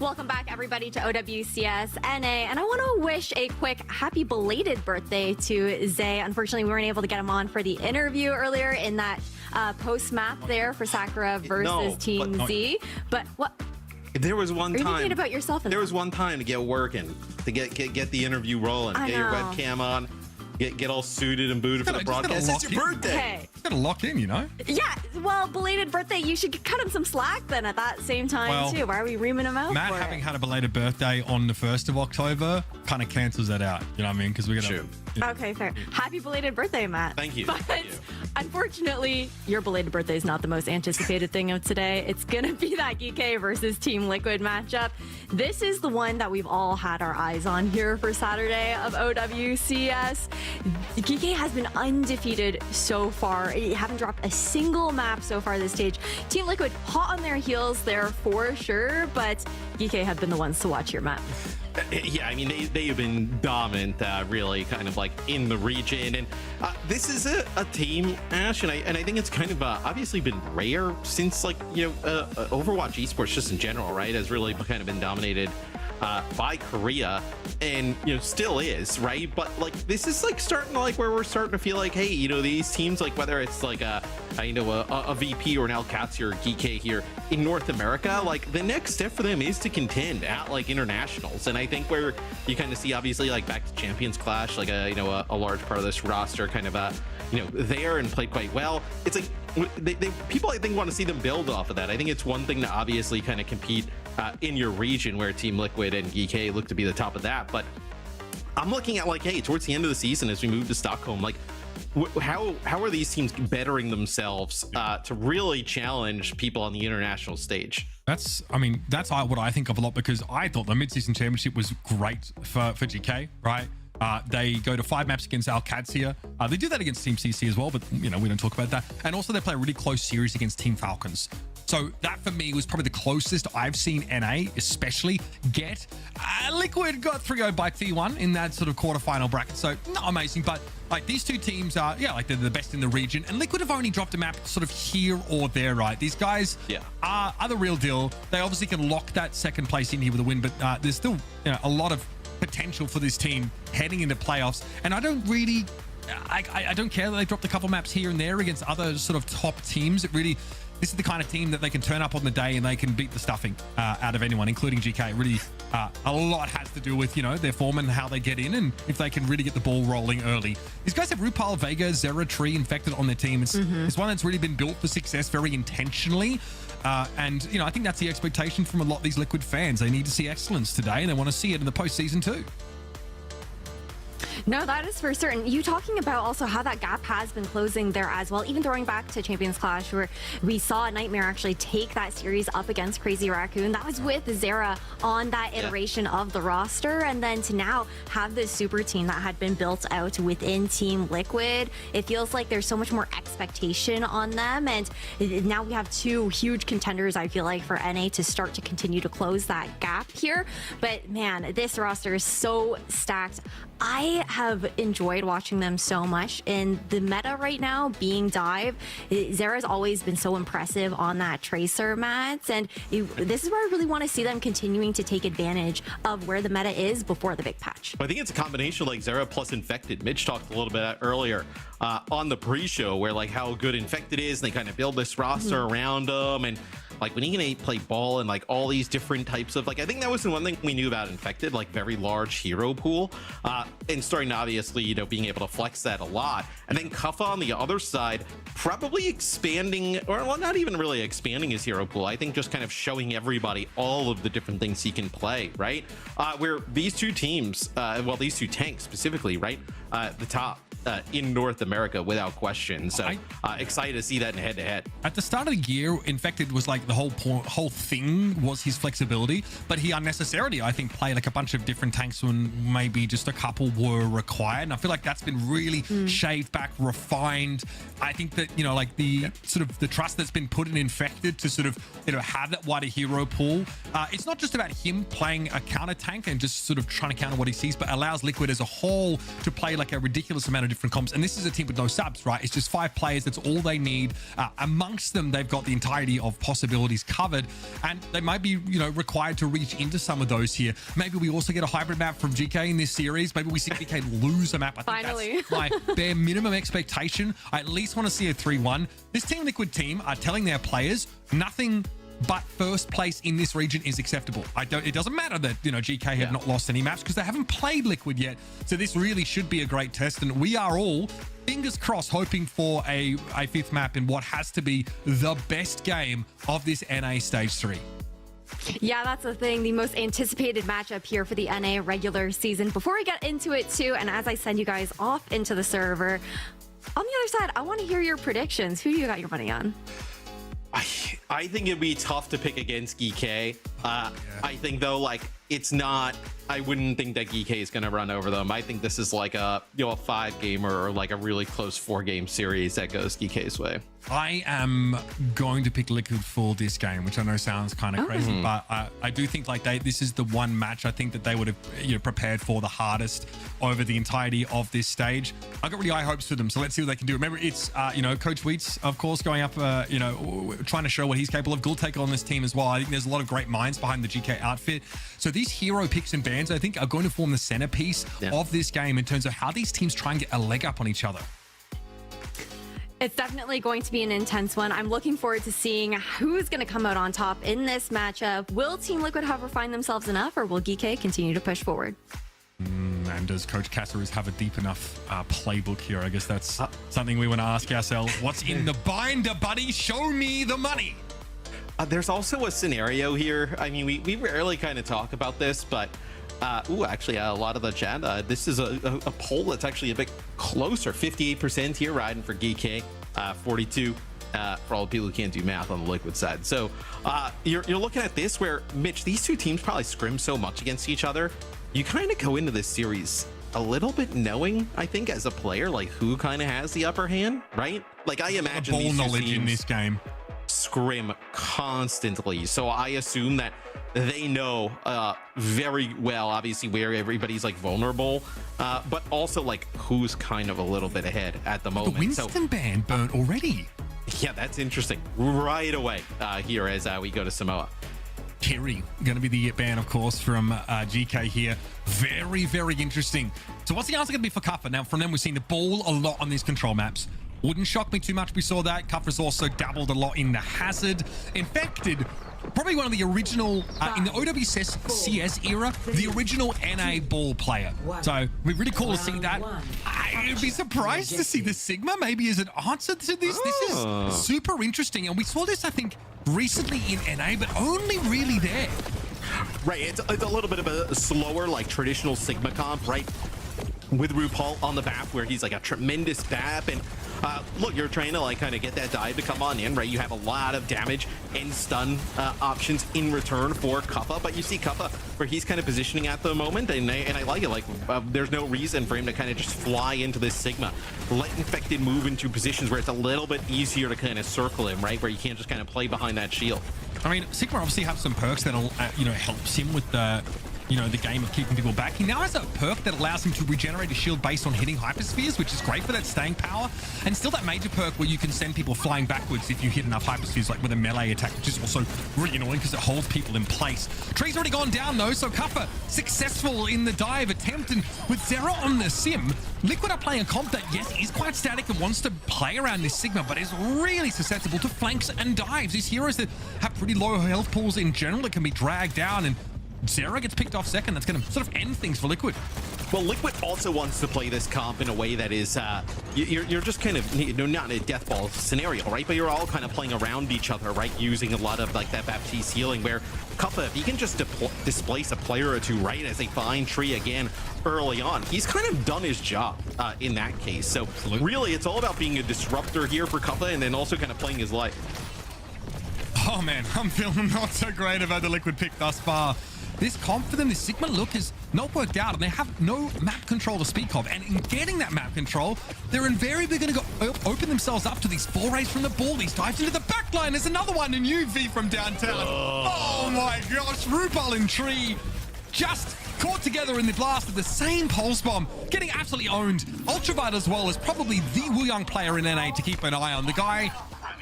Welcome back, everybody, to OWCS NA, and I want to wish a quick happy belated birthday to Zay. Unfortunately, we weren't able to get him on for the interview earlier in that post-map there for Sakura versus Team Z. But what? There was one time. Are you thinking about yourself? There was one time to get working, to get the interview rolling, get your webcam on. Get all suited and booted for the broadcast. It's your birthday. Hey. It's gotta lock in, you know? Yeah, well, belated birthday, you should cut him some slack then at that same time, too. Why are we reaming him out Matt for having it? had a belated birthday on the 1st of October kind of cancels that out. You know what I mean? Because we're going to... Okay, fair. Happy belated birthday, Matt. Thank you. But unfortunately, your belated birthday is not the most anticipated thing of today. It's going to be that Geekay versus Team Liquid matchup. This is the one that we've all had our eyes on here for Saturday of OWCS. Geekay has been undefeated so far. They haven't dropped a single map so far this stage. Team Liquid hot on their heels there for sure, but Geekay have been the ones to watch here, Matt. Yeah, I mean, they have been dominant, really, kind of like in the region. And this is a team, Ash, and I think it's kind of obviously been rare since, like, Overwatch Esports just in general, right, has really kind of been dominated by Korea, and still is, right? But like this is like starting to like where we're starting to feel like, hey, these teams, like whether it's like a VP or an OWCS or Geekay here in North America, like the next step for them is to contend at like internationals. And I think where you kind of see obviously like back to Champions Clash, like a large part of this roster kind of there and played quite well. It's like people I think want to see them build off of that. I think it's one thing to obviously kind of compete in your region where Team Liquid and Geekay look to be the top of that, but I'm looking at like, hey, towards the end of the season as we move to Stockholm, like how are these teams bettering themselves to really challenge people on the international stage? That's what I think of a lot, because I thought the mid-season championship was great for GK, right? They go to 5 maps against OWCS here. They do that against Team CC as well, but we don't talk about that. And also they play a really close series against Team Falcons. So that for me was probably the closest I've seen NA especially get. Liquid got 3-0 by T1 in that sort of quarterfinal bracket. So not amazing, but like these two teams are, like they're the best in the region, and Liquid have only dropped a map sort of here or there, right? These guys are the real deal. They obviously can lock that second place in here with a win, but there's still a lot of potential for this team heading into playoffs. And I don't really, I don't care that they dropped a couple maps here and there against other sort of top teams. This is the kind of team that they can turn up on the day and they can beat the stuffing out of anyone, including GK. Really, a lot has to do with, their form and how they get in, and if they can really get the ball rolling early. These guys have Rupal, Vega, Zera, Tree, Infected on their team. It's one that's really been built for success very intentionally. And, I think that's the expectation from a lot of these Liquid fans. They need to see excellence today, and they want to see it in the postseason too. No, that is for certain. You talking about also how that gap has been closing there as well, even throwing back to Champions Clash, where we saw Nightmare actually take that series up against Crazy Raccoon. That was with Zera on that iteration of the roster, and then to now have this super team that had been built out within Team Liquid, it feels like there's so much more expectation on them, and now we have two huge contenders, I feel like, for NA to start to continue to close that gap here. But man, this roster is so stacked. I have enjoyed watching them so much in the meta right now, being Dive. Zera's always been so impressive on that Tracer mats, and this is where I really want to see them continuing to take advantage of where the meta is before the big patch. I think it's a combination like Zera plus Infected. Mitch talked a little bit earlier on the pre-show where like how good Infected is, and they kind of build this roster around them, and like when he can play ball and like all these different types of, like, I think that was the one thing we knew about Infected, like very large hero pool, and starting to obviously, being able to flex that a lot. And then Kuffa on the other side, probably expanding, or well, not even really expanding his hero pool. I think just kind of showing everybody all of the different things he can play, right? Where these two teams, these two tanks specifically, right? The top in North America without question. So excited to see that in head-to-head. At the start of the year, Infected was like the whole thing was his flexibility, but he unnecessarily, I think, played like a bunch of different tanks when maybe just a couple were required. And I feel like that's been really shaved back, refined. I think that, like the sort of the trust that's been put in Infected to sort of, have that wider hero pool. It's not just about him playing a counter tank and just sort of trying to counter what he sees, but allows Liquid as a whole to play like a ridiculous amount of different comps. And this is a team with no subs, right? It's just 5 players. That's all they need. Amongst them, they've got the entirety of possibility capabilities covered, and they might be, required to reach into some of those here. Maybe we also get a hybrid map from Geekay in this series. Maybe we see Geekay lose a map. I think Finally. that's my bare minimum expectation. I at least want to see a 3-1. This Team Liquid team are telling their players nothing but first place in this region is acceptable. It doesn't matter that, Geekay have not lost any maps because they haven't played Liquid yet. So this really should be a great test. And we are all, fingers crossed, hoping for a fifth map in what has to be the best game of this NA Stage 3. Yeah, that's the thing. The most anticipated matchup here for the NA regular season. Before we get into it too, and as I send you guys off into the server, on the other side, I want to hear your predictions. Who do you got your money on? I think it'd be tough to pick against Geekay. I think though, like, it's not. I wouldn't think that Geekay is going to run over them. I think this is like a 5-game or like a really close 4-game series that goes Geekay's way. I am going to pick Liquid for this game, which I know sounds kind of crazy, but I do think like this is the one match I think that they would have prepared for the hardest over the entirety of this stage. I've got really high hopes for them, so let's see what they can do. Remember, it's Coach Wheats, of course, going up, trying to show what he's capable of. Gultek on this team as well. I think there's a lot of great minds behind the GK outfit. So these hero picks and bans, I think, are going to form the centerpiece of this game in terms of how these teams try and get a leg up on each other. It's definitely going to be an intense one. I'm looking forward to seeing who's going to come out on top in this matchup. Will Team Liquid, however, find themselves enough, or will Geekay continue to push forward? And does Coach Caceres have a deep enough playbook here? I guess that's something we want to ask ourselves. What's in the binder, buddy? Show me the money. There's also a scenario here. I mean, we rarely kind of talk about this, but actually, a lot of the chat, this is a poll that's actually a bit closer. 58% here riding for Geekay, 42 for all the people who can't do math on the Liquid side. So you're looking at this where, Mitch, these two teams probably scrim so much against each other. You kind of go into this series a little bit knowing, I think, as a player, like who kind of has the upper hand, right? Like I imagine ball these two knowledge teams in this game scrim constantly. So I assume that they know very well, obviously, where everybody's like vulnerable, but also like who's kind of a little bit ahead at the moment. The Winston ban burnt already. Yeah, that's interesting. Right away here as we go to Samoa. Kiri going to be the ban, of course, from GK here. Very, very interesting. So what's the answer going to be for Kuffer? Now, from them, we've seen the ball a lot on these control maps. Wouldn't shock me too much. We saw that. Kuffer's also dabbled a lot in the Hazard. Infected, probably one of the original, in the OWCS era, the original NA ball player. So it'd be really cool to see that. I'd be surprised to see the Sigma maybe as an answer to this. This is super interesting. And we saw this, I think, recently in NA, but only really there. Right, it's a little bit of a slower, like traditional Sigma comp, right? With RuPaul on the map, where he's like a tremendous BAP, and look, you're trying to like kind of get that dive to come on in, right? You have a lot of damage and stun options in return for Kuffa, but you see Kuffa where he's kind of positioning at the moment, and I like it. Like there's no reason for him to kind of just fly into this Sigma. Let Infected move into positions where it's a little bit easier to kind of circle him, right? Where you can't just kind of play behind that shield. I mean, Sigma obviously have some perks that'll, helps him with the game of keeping people back. He now has a perk that allows him to regenerate his shield based on hitting hyperspheres, which is great for that staying power. And still that major perk where you can send people flying backwards if you hit enough hyperspheres, like with a melee attack, which is also really annoying because it holds people in place. Tree's already gone down though, so Kuffa successful in the dive attempt. And with Zera on the sim, Liquid are playing a comp that, yes, is quite static and wants to play around this Sigma, but is really susceptible to flanks and dives. These heroes that have pretty low health pools in general that can be dragged down, and Zera gets picked off second. That's going to sort of end things for Liquid. Well, Liquid also wants to play this comp in a way that is, you're just kind of, not in a death ball scenario, right? But you're all kind of playing around each other, right? Using a lot of like that Baptiste healing, where Kuffa, if he can just displace a player or two, right, as they find Tree again early on, he's kind of done his job in that case. So really, it's all about being a disruptor here for Kuffa, and then also kind of playing his life. Oh man, I'm feeling not so great about the Liquid pick thus far. This comp for them, this Sigma look, has not worked out, and they have no map control to speak of. And in getting that map control, they're invariably going to go open themselves up to these forays from the ball. These dives into the back line. There's another one in UV from downtown. Oh my gosh, RuPaul and Tree just caught together in the blast of the same pulse bomb, getting absolutely owned. Ultraviolet as well is probably the Wuyang player in NA to keep an eye on. The guy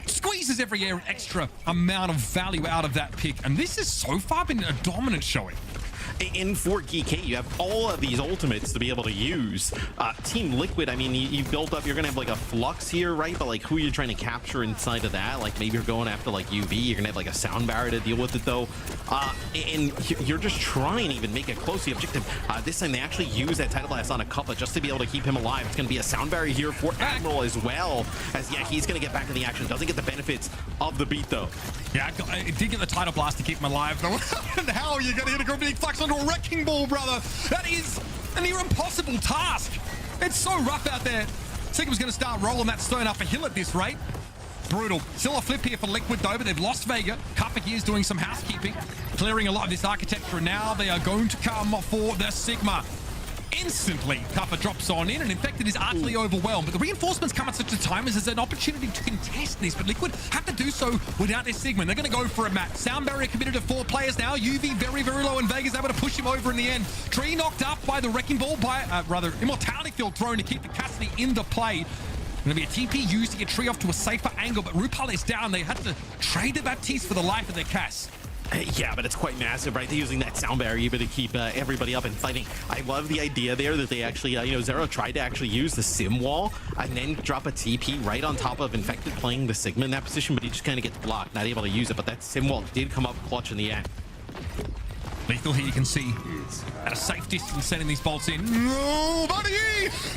squeezes squeezes every extra amount of value out of that pick. And this has so far been a dominant showing. In for Geekay, you have all of these ultimates to be able to use. Team Liquid, I mean, you built up, you're gonna have like a Flux here, right? But like, who you're trying to capture inside of that? Like, maybe you're going after like UV, you're gonna have like a sound barrier to deal with it though. And you're just trying to even make it close to the objective. This time they actually use that Tidal Blast on a Kappa just to be able to keep him alive. It's gonna be a sound barrier here for Admiral as well, as yeah, he's gonna get back in the action. Doesn't get the benefits of the beat though. Yeah, it did get the Tidal Blast to keep him alive though. And how are you gonna hit a Gravity Flux onto a Wrecking Ball, brother? That is a near impossible task. It's so rough out there. Sigma's gonna start rolling that stone up a hill at this rate. Brutal. Still a flip here for Liquid though, but they've lost Vega. Kappa here is doing some housekeeping, clearing a lot of this architecture, and now they are going to come for the Sigma. Instantly, Kappa drops on in, and Infected is utterly overwhelmed. But the reinforcements come at such a time as there's an opportunity to contest this, but Liquid have to do so without their Sigma. They're going to go for it, Matt. Sound barrier committed to 4 players now. UV very, very low, and Vega's able to push him over in the end. Tree knocked up by the Wrecking Ball, by, rather, Immortality Field thrown to keep the Cassidy in the play. Going to be a TP used to get Tree off to a safer angle, but Rupal is down. They had to trade the Baptiste for the life of their Cass. Yeah, but it's quite massive, right? They're using that sound barrier even to keep everybody up and fighting. I love the idea there that they actually, Zero tried to actually use the sim wall and then drop a TP right on top of Infected playing the Sigma in that position, but he just kind of gets blocked, not able to use it. But that sim wall did come up clutch in the end. Lethal here, you can see at a safe distance sending these bolts in. No, buddy!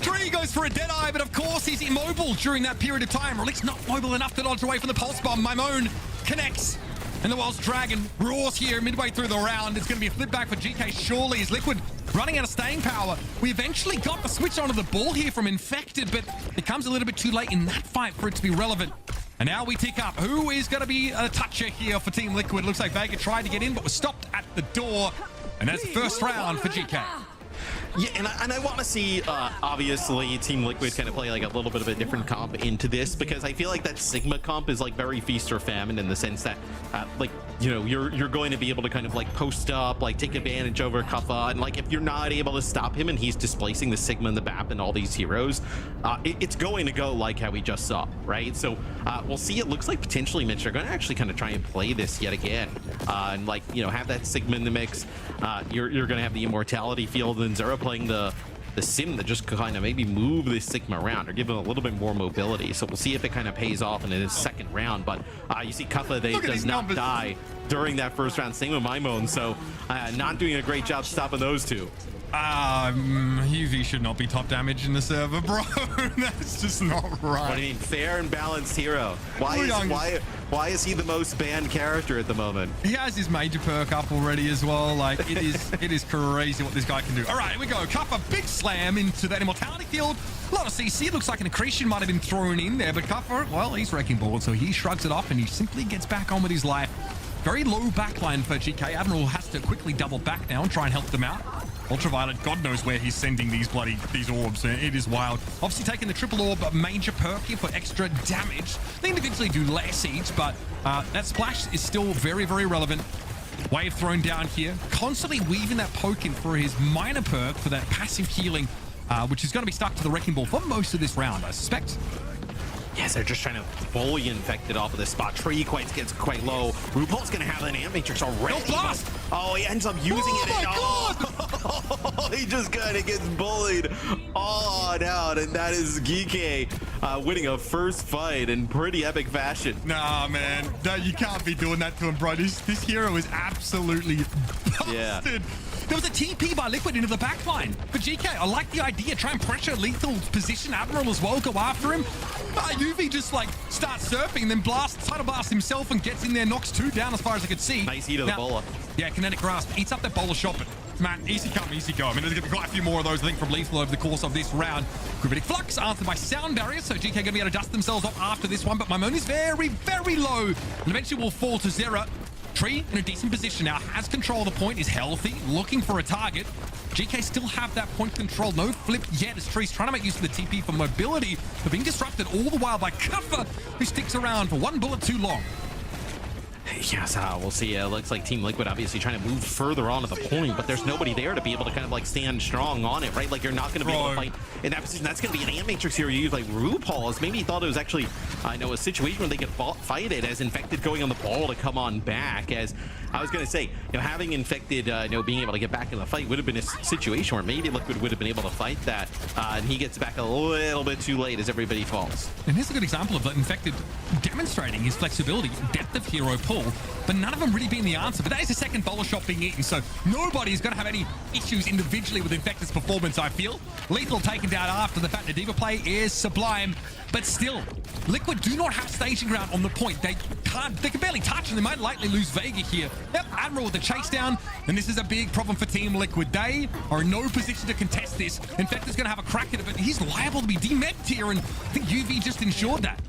Tree goes for a Deadeye, but of course he's immobile during that period of time, or at least not mobile enough to dodge away from the Pulse Bomb. Mimone connects, and the World's Dragon roars here midway through the round. It's going to be a flip back for Geekay surely, as Liquid running out of staying power. We eventually got the switch onto the ball here from Infected, but it comes a little bit too late in that fight for it to be relevant. And now we tick up. Who is going to be a toucher here for Team Liquid? Looks like Vega tried to get in, but was stopped at the door. And that's the first round for Geekay. Yeah, and I want to see, obviously, Team Liquid kind of play like a little bit of a different comp into this, because I feel like that Sigma comp is like very feast or famine in the sense that, like, you're going to be able to kind of like post up, like take advantage over Kappa, and like if you're not able to stop him and he's displacing the Sigma and the BAP and all these heroes, it's going to go like how we just saw, right? So we'll see. It looks like potentially Mitch are going to actually kind of try and play this yet again, and like have that Sigma in the mix. You're going to have the Immortality Field and Zero playing the sim that just kind of maybe move this Sigma around or give him a little bit more mobility. So we'll see if it kind of pays off in his second round. But you see Kappa, they does not die during that first round. Same with Mimone. So not doing a great job stopping those two. UV should not be top damage in the server, bro. That's just not right. What do you mean? Fair and balanced hero. Why is he the most banned character at the moment? He has his major perk up already as well. Like, it is crazy what this guy can do. All right, here we go. Kappa, big slam into that Immortality Field. A lot of CC. Looks like an accretion might have been thrown in there, but Kappa, well, he's Wrecking Ball, so he shrugs it off and he simply gets back on with his life. Very low backline for Geekay. Admiral has to quickly double back now and try and help them out. Ultraviolet, God knows where he's sending these orbs. It is wild. Obviously taking the triple orb major perk here for extra damage. They individually do less each, but that splash is still very, very relevant. Wave thrown down here. Constantly weaving that poke in for his minor perk for that passive healing, which is going to be stuck to the Wrecking Ball for most of this round, I suspect. Yes, they're just trying to bully Infected off of this spot. Tree gets quite low. RuPaul's going to have an Ant Matrix already. No blast! Oh, he ends up using it. Oh, my God! He just kind of gets bullied all on out, and that is Geekay winning a first fight in pretty epic fashion. Nah, man. No, you can't be doing that to him, bro. This hero is absolutely busted. Yeah. There was a TP by Liquid into the backline for Geekay. I like the idea. Try and pressure Lethal's position. Admiral as well. Go after him. UV just like starts surfing, then Tidal Blast himself and gets in there. Knocks 2 down as far as I could see. Nice heat of the bowler. Yeah, Kinetic Grasp. Eats up that bowler shot, but man, easy come, easy go. I mean, there's going to be quite a few more of those, I think, from Lethal over the course of this round. Gravitic Flux answered by Sound Barrier, so Geekay going to be able to dust themselves off after this one, but Mimone is very, very low. And eventually will fall to Zera. Tree in a decent position now, has control of the point, is healthy, looking for a target. Geekay still have that point control. No flip yet as Tree's trying to make use of the TP for mobility, but being disrupted all the while by Kappa, who sticks around for 1 bullet too long. Yes, we'll see. It looks like Team Liquid obviously trying to move further onto the point, but there's nobody there to be able to kind of like stand strong on it, right? Like you're not going to be able to fight in that position. That's going to be an Ant Matrix here. You use like RuPaul as maybe he thought it was actually, I know, a situation where they could fight it as Infected going on the ball to come on back. As I was going to say, having Infected, being able to get back in the fight would have been a situation where maybe Liquid would have been able to fight that, and he gets back a little bit too late as everybody falls. And here's a good example of that Infected demonstrating his flexibility, depth of hero pull, but none of them really being the answer. But that is the second bowler shot being eaten, so nobody's going to have any issues individually with Infected's performance, I feel. Lethal taken down after the fact. The Diva play is sublime, but still, Liquid do not have staging ground on the point. They can barely touch, and they might likely lose Vega here. Yep, Admiral with the chase down, and this is a big problem for Team Liquid. They are in no position to contest this. Infected's going to have a crack at it, but he's liable to be demegged here, and I think UV just ensured that.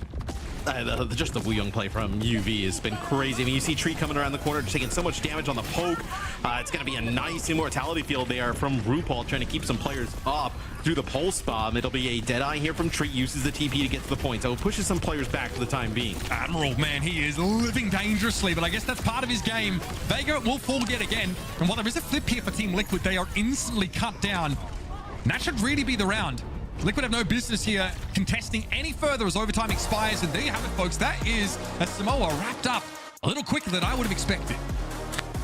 Just the Wooyoung play from UV has been crazy. I mean, you see Tree coming around the corner, just taking so much damage on the poke. It's going to be a nice immortality field there from RuPaul, trying to keep some players up through the pulse bomb. It'll be a Deadeye here from Tree, uses the TP to get to the point, so it pushes some players back for the time being. Admiral, man, he is living dangerously, but I guess that's part of his game. Vega will fall yet again, and while there is a flip here for Team Liquid, they are instantly cut down. And that should really be the round. Liquid have no business here contesting any further as overtime expires, and there you have it, folks. That is a Samoa wrapped up a little quicker than I would have expected.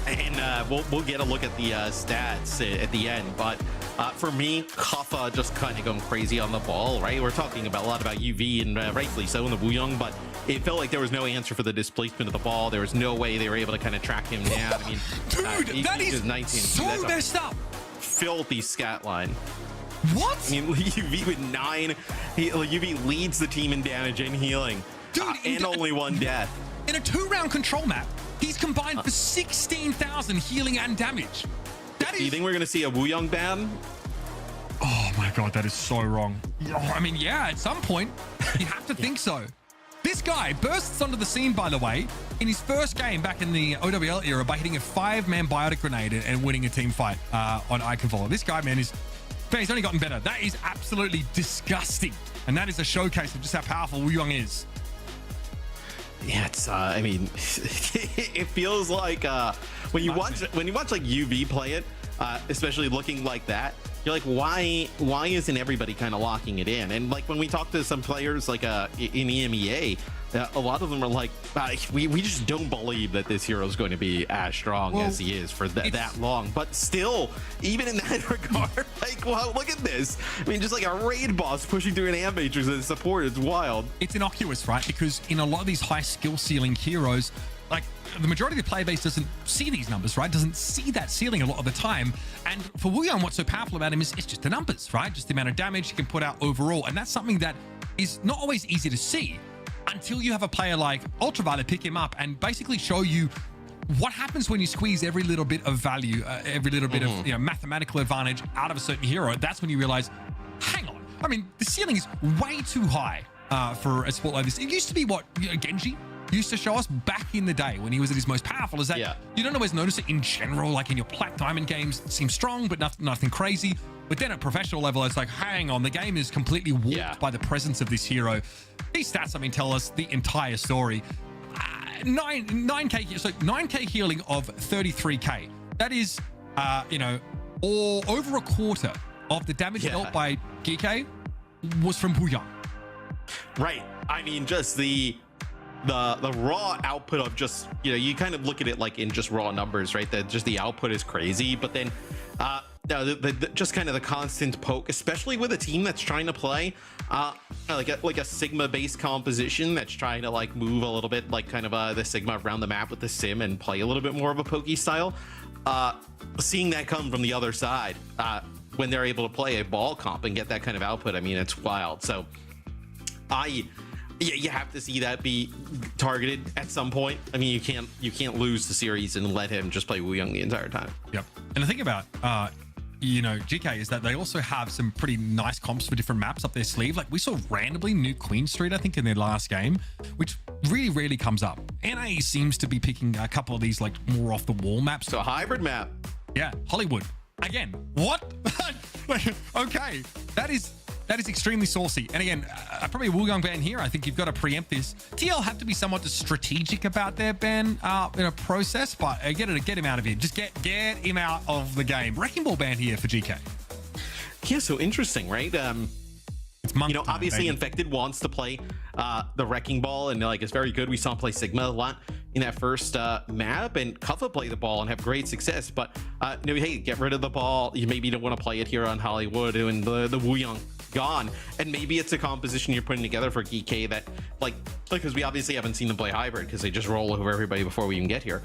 And we'll get a look at the stats at the end, but for me, Kaffa just kind of going crazy on the ball, right? We're talking about a lot about UV, and rightfully so in the Wooyoung, but it felt like there was no answer for the displacement of the ball. There was no way they were able to kind of track him down. I mean, dude, that is 19. So messed up. Filthy scat line. What? I mean, UV with 9. UV leads the team in damage and healing. Dude, and only 1 death. In a 2-round control map, he's combined for 16,000 healing and damage. Do you think we're going to see a Wooyoung ban? Oh my god, that is so wrong. I mean, yeah, at some point, you have to think so. This guy bursts onto the scene, by the way, in his first game back in the OWL era by hitting a 5-man biotic grenade and winning a team fight on Iconfollow. This guy, man, he's only gotten better. That is absolutely disgusting. And that is a showcase of just how powerful Wooyoung is. Yeah, it's I mean, it feels like when you watch like UV play it, especially looking like that, you're like, why isn't everybody kind of locking it in? And like when we talk to some players like in EMEA, a lot of them are like, we just don't believe that this hero is going to be as strong as he is for that long. But still, even in that regard, like, wow, look at this. I mean, just like a raid boss pushing through an Ant Matrix as support, it's wild. It's innocuous, right? Because in a lot of these high skill ceiling heroes, like the majority of the player base doesn't see these numbers, right? Doesn't see that ceiling a lot of the time. And for Wooyoung, what's so powerful about him is it's just the numbers, right? Just the amount of damage he can put out overall. And that's something that is not always easy to see until you have a player like Ultraviolet pick him up and basically show you what happens when you squeeze every little bit of value, every little bit of mathematical advantage out of a certain hero. That's when you realize, hang on. I mean, the ceiling is way too high for a sport like this. It used to be what Genji used to show us back in the day when he was at his most powerful, is that you don't always notice it in general, like in your Plat Diamond games, it seems strong, but nothing crazy. But then at professional level, it's like, hang on, the game is completely warped by the presence of this hero. These stats, I mean, tell us the entire story. 9k healing of 33k. That is, or over a quarter of the damage dealt by Geekay was from Wooyoung. Right. I mean, just the raw output of just, you kind of look at it like in just raw numbers, right? That just the output is crazy, but then just kind of the constant poke, especially with a team that's trying to play like a Sigma based composition that's trying to like move a little bit like kind of the Sigma around the map with the sim and play a little bit more of a pokey style. Seeing that come from the other side when they're able to play a ball comp and get that kind of output, I mean, it's wild. So you have to see that be targeted at some point. I mean, you can't lose the series and let him just play Wooyoung the entire time. Yep. And the thing about Geekay is that they also have some pretty nice comps for different maps up their sleeve. Like we saw randomly New Queen Street, I think, in their last game, which really rarely comes up. NA seems to be picking a couple of these like more off the wall maps. So a hybrid map. Yeah, Hollywood. Again, what? Okay, that is That is extremely saucy. And again, probably a Wuyong ban here. I think you've got to preempt this. TL have to be somewhat strategic about their ban process, but get him out of here. Just get him out of the game. Wrecking Ball ban here for GK. Yeah, so interesting, right? It's month time, obviously baby. Infected wants to play the Wrecking Ball, and like it's very good. We saw him play Sigma a lot in that first map, and Kuffa play the ball and have great success. But hey, get rid of the ball. You maybe don't want to play it here on Hollywood, and the Wuyong gone. And maybe it's a composition you're putting together for Geekay that, because we obviously haven't seen them play hybrid because they just roll over everybody before we even get here.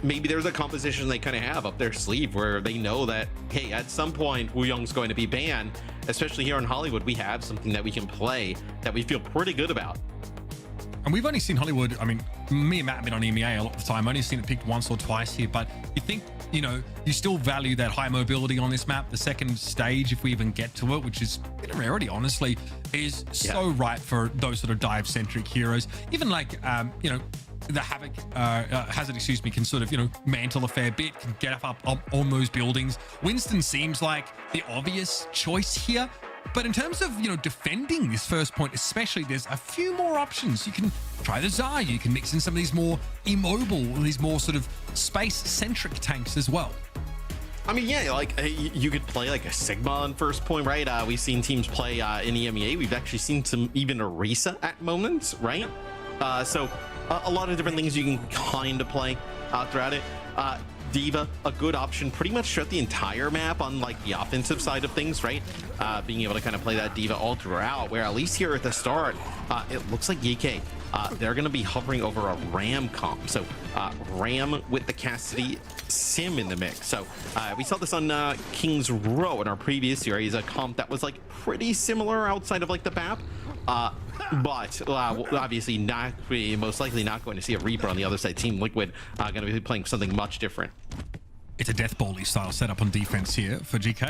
Maybe there's a composition they kind of have up their sleeve where they know that, hey, at some point Wuyong's going to be banned. Especially here in Hollywood, we have something that we can play that we feel pretty good about. And we've only seen Hollywood, I mean, me and Matt have been on EMEA a lot of the time. I've only seen it picked once or twice here, but you think, you still value that high mobility on this map. The second stage, if we even get to it, which is a rarity, honestly, is so right for those sort of dive-centric heroes. Even the Havoc, Hazard, can sort of, mantle a fair bit, can get up on those buildings. Winston seems like the obvious choice here. But in terms of, defending this first point, especially, there's a few more options. You can try the Zarya, you can mix in some of these more immobile, these more sort of space-centric tanks as well. I mean, yeah, you could play like a Sigma on first point, right? We've seen teams play in EMEA. We've actually seen even Orisa at moments, right? So a lot of different things you can kind of play throughout it. D.Va, a good option pretty much throughout the entire map on the offensive side of things, right? Being able to kind of play that D.Va all throughout, where at least here at the start, it looks like Geekay, they're going to be hovering over a Ram comp. So Ram with the Cassidy Sim in the mix. So we saw this on King's Row in our previous series, a comp that was pretty similar outside of the map. But obviously most likely not going to see a Reaper on the other side. Team Liquid going to be playing something much different. It's a Death Ball-y style setup on defense here for GK.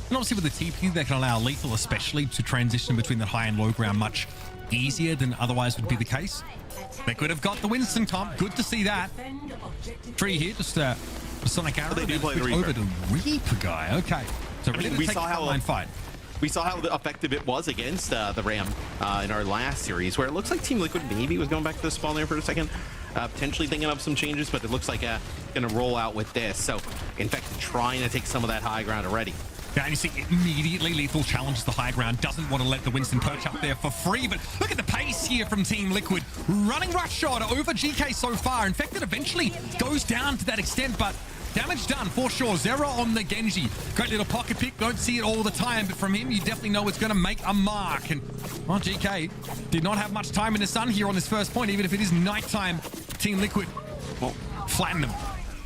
And obviously with the TP, that can allow Lethal especially to transition between the high and low ground much easier than otherwise would be the case. They could have got the Winston comp. Good to see that. Tree here, just Sonic Arrow. They do play the over to Reaper guy. Okay. So ready to take the frontline fight. We saw how effective it was against the Ram in our last series, where it looks like Team Liquid maybe was going back to the spawn there for a second, potentially thinking of some changes, but it looks like going to roll out with this. So, in fact, trying to take some of that high ground already. Yeah, and you see immediately Lethal challenges the high ground, doesn't want to let the Winston perch up there for free, but look at the pace here from Team Liquid. Running rush shot over GK so far. Infected eventually goes down to that extent, but damage done for sure. Zero on the Genji. Great little pocket pick. Don't see it all the time, but from him, you definitely know it's going to make a mark. And, well, GK did not have much time in the sun here on this first point, even if it is nighttime. Team Liquid, well, flatten them.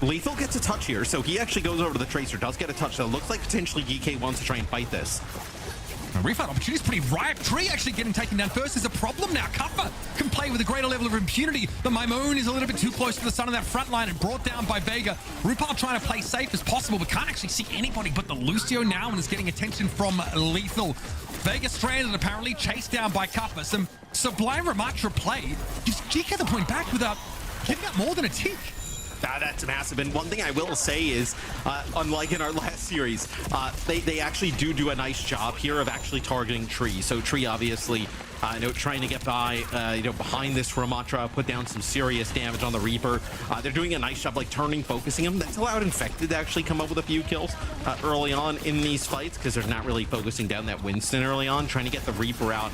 Lethal gets a touch here, so he actually goes over to the Tracer, does get a touch, so it looks like potentially Geekay wants to try and fight this. Refight opportunity is pretty ripe. Tree actually getting taken down first is a problem now. Kuffa can play with a greater level of impunity. The Maimone is a little bit too close to the sun on that front line and brought down by Vega. Rupal trying to play safe as possible, but can't actually see anybody but the Lucio now and is getting attention from Lethal. Vega stranded apparently, chased down by Kuffa. Some sublime Ramatra play. Gives GK the point back without giving up more than a tick. That's massive. And one thing I will say is, unlike in our last series, they actually do a nice job here of actually targeting Tree. So Tree obviously, trying to get by, behind this Ramatra, put down some serious damage on the Reaper. They're doing a nice job, focusing him. That's allowed Infected to actually come up with a few kills early on in these fights, because they're not really focusing down that Winston early on, trying to get the Reaper out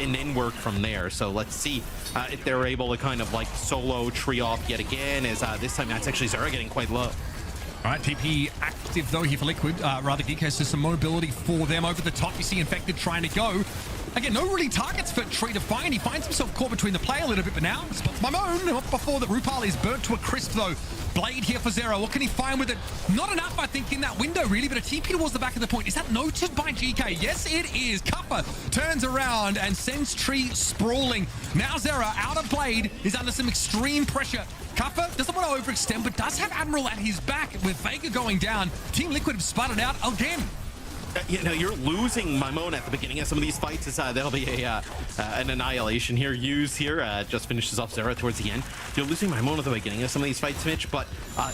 and then work from there. So let's see if they're able to kind of solo Tree off yet again, as this time that's actually Zara getting quite low. All right, TP active though here for Liquid. Rather, Geekay, so some mobility for them over the top. You see Infected trying to go. Again, no really targets for Tree to find. He finds himself caught between the play a little bit, but now spots Maimone. Not before that Rupal is burnt to a crisp though. Blade here for Zero. What can he find with it? Not enough, I think, in that window really, but a TP towards the back of the point. Is that noted by GK? Yes, it is. Kuffa turns around and sends Tree sprawling. Now Zera, out of Blade, is under some extreme pressure. Kuffa doesn't want to overextend, but does have Admiral at his back with Vega going down. Team Liquid have sputtered out again. you know, you're losing Maimon at the beginning of some of these fights. That'll be an annihilation here used here. Just finishes off Zera towards the end. You're losing Maimon at the beginning of some of these fights, Mitch, but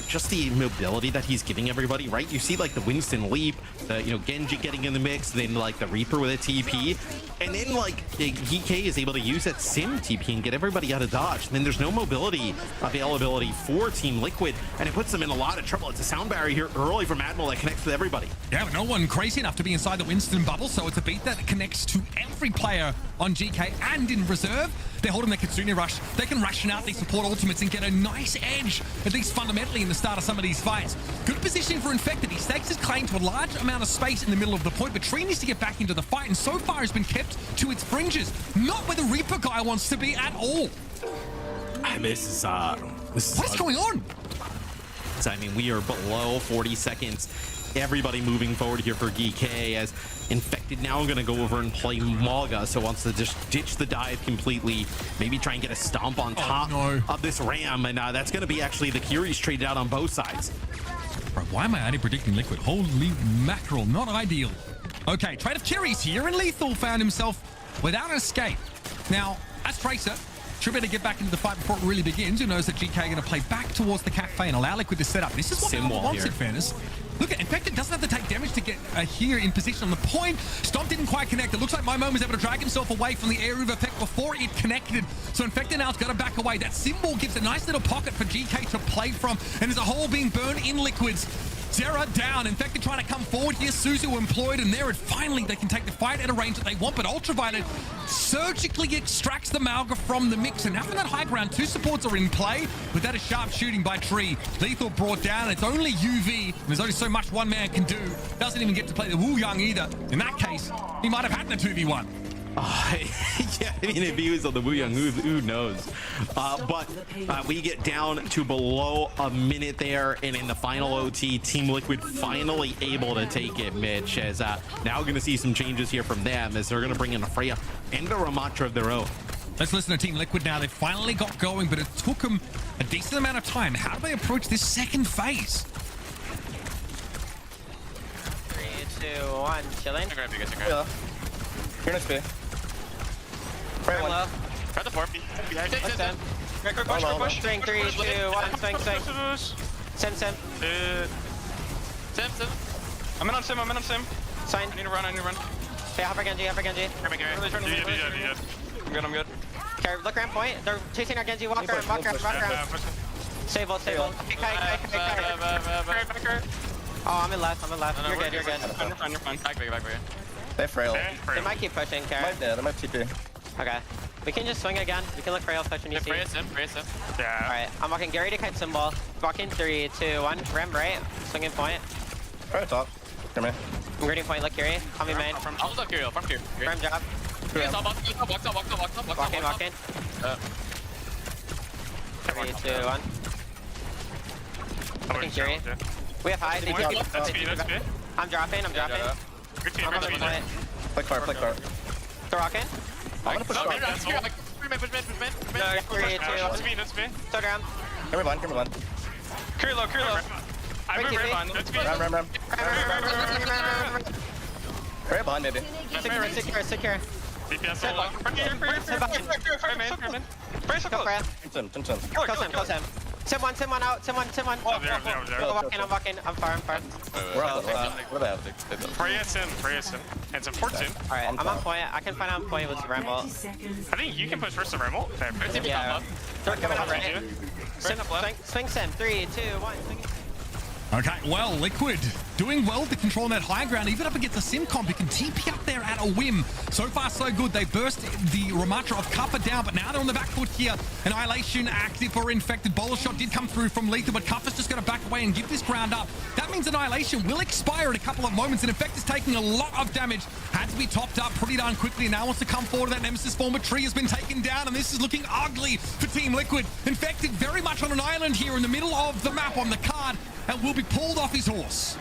just the mobility that he's giving everybody, right? You see like the Winston leap, you know, Genji getting in the mix, then like the Reaper with a TP, and then like Geekay is able to use that Sim TP and get everybody out of dodge. And then there's no mobility availability for Team Liquid, and it puts them in a lot of trouble. It's a sound barrier here early from Admiral that connects with everybody. Yeah, but no one crazy enough to be inside the Winston bubble, so it's a beat that connects to every player on Geekay and in reserve. They're holding their Kitsune rush. They can ration out these support ultimates and get a nice edge, at least fundamentally in the start of some of these fights. Good positioning for Infected. He stakes his claim to a large amount of space in the middle of the point, but Tree needs to get back into the fight, and so far has been kept to its fringes. Not where the Reaper guy wants to be at all. And this is What is going on? I mean, we are below 40 seconds. Everybody moving forward here for Geekay as Infected now going to go over and play Maga, so wants to just ditch the dive completely, maybe try and get a stomp on top of this Ram, and that's going to be actually the Curies traded out on both sides. Bro, why am I only predicting Liquid? Holy mackerel, not ideal. Okay, trade of Curies here, and Lethal found himself without an escape. Now, as Tracer, should better get back into the fight before it really begins. Who knows that Geekay are going to play back towards the cafe and allow Liquid to set up. This is what they wants in fairness. Look, Infected doesn't have to take damage to get here in position on the point. Stomp didn't quite connect. It looks like Momo was able to drag himself away from the area of effect before it connected. So Infected now's got to back away. That symbol gives a nice little pocket for Geekay to play from. And there's a hole being burned in Liquids. Zera down. Infected trying to come forward here. Suzu employed, and there it finally they can take the fight at a range that they want, but Ultraviolet surgically extracts the Malga from the mix, and after that high ground, two supports are in play, but that is sharp shooting by Tree. Lethal brought down. It's only UV, and there's only so much one man can do. Doesn't even get to play the Wu Yang either. In that case, he might have had the 2v1. Yeah, I mean, if he was on the Wu Yang, who knows? But we get down to below a minute there, and in the final OT, Team Liquid finally able to take it, Mitch, as now going to see some changes here from them, as they're going to bring in a Freya and a Ramatra of their own. Let's listen to Team Liquid now. They finally got going, but it took them a decent amount of time. How do they approach this second phase? 3, 2, 1, chilling. I grab you guys, I grab. Yeah. Here next B. Right one. Low. Grab the 4. Behind. Push them. Quick push. Swing, 3, 2, 1, swing. Sim. Sim. I'm in on Sim. Sign. I need to run. Okay, hopper Genji. I'm good. Okay, look ramp point. They're chasing our Genji. Walk around. Save ult. Okay, Kai. Oh, I'm in left. You're good. You're fine. Back. They're frail. They might keep pushing, Kara. They might TP. Okay. We can just swing again. We can look frail push when you see. Freya Sim. Yeah. Alright, I'm walking Gary to kite symbol. Walking 3, 2, 1. Ram right. Swinging point. Right top. Come here. I'm grading point. Look Gary. Call me main. I'll look here. From here. Ram job. Walk. Walking. 3, 2, 1. Looking Gary. We have high. That's me. I'm dropping. Good team. I'm on the point. Play car. They're rocking. I'm gonna push top. Push man. 3, 2, 1. That's me. Third round. Give me one. Curry low. I move right on. That's me. Ram. Right behind maybe. Secure. DPS solo. Go for it. Tim. Close him. Sim one out. Sim one. Oh, there. I'm walking. I'm far. We're out. Freya Sim. And some Port Sim. Alright, I'm on point. I can find out point with Ramble. I think you can push first the Ramble. Yeah. They're coming up right. Right up left. Swing Sim. 3, 2, 1. Okay, well, Liquid doing well to control that high ground, even up against the Sim comp. You can TP up there at a whim. So far, so good. They burst the Ramatra of Kappa down, but now they're on the back foot here. Annihilation active for Infected. Bowler shot did come through from Lethal, but Kappa's just going to back away and give this ground up. That means Annihilation will expire in a couple of moments, and Infected is taking a lot of damage. Had to be topped up pretty darn quickly, and now wants to come forward. That Nemesis form, but Tree has been taken down, and this is looking ugly for Team Liquid. Infected very much on an island here in the middle of the map on the card, and will be pulled off his horse.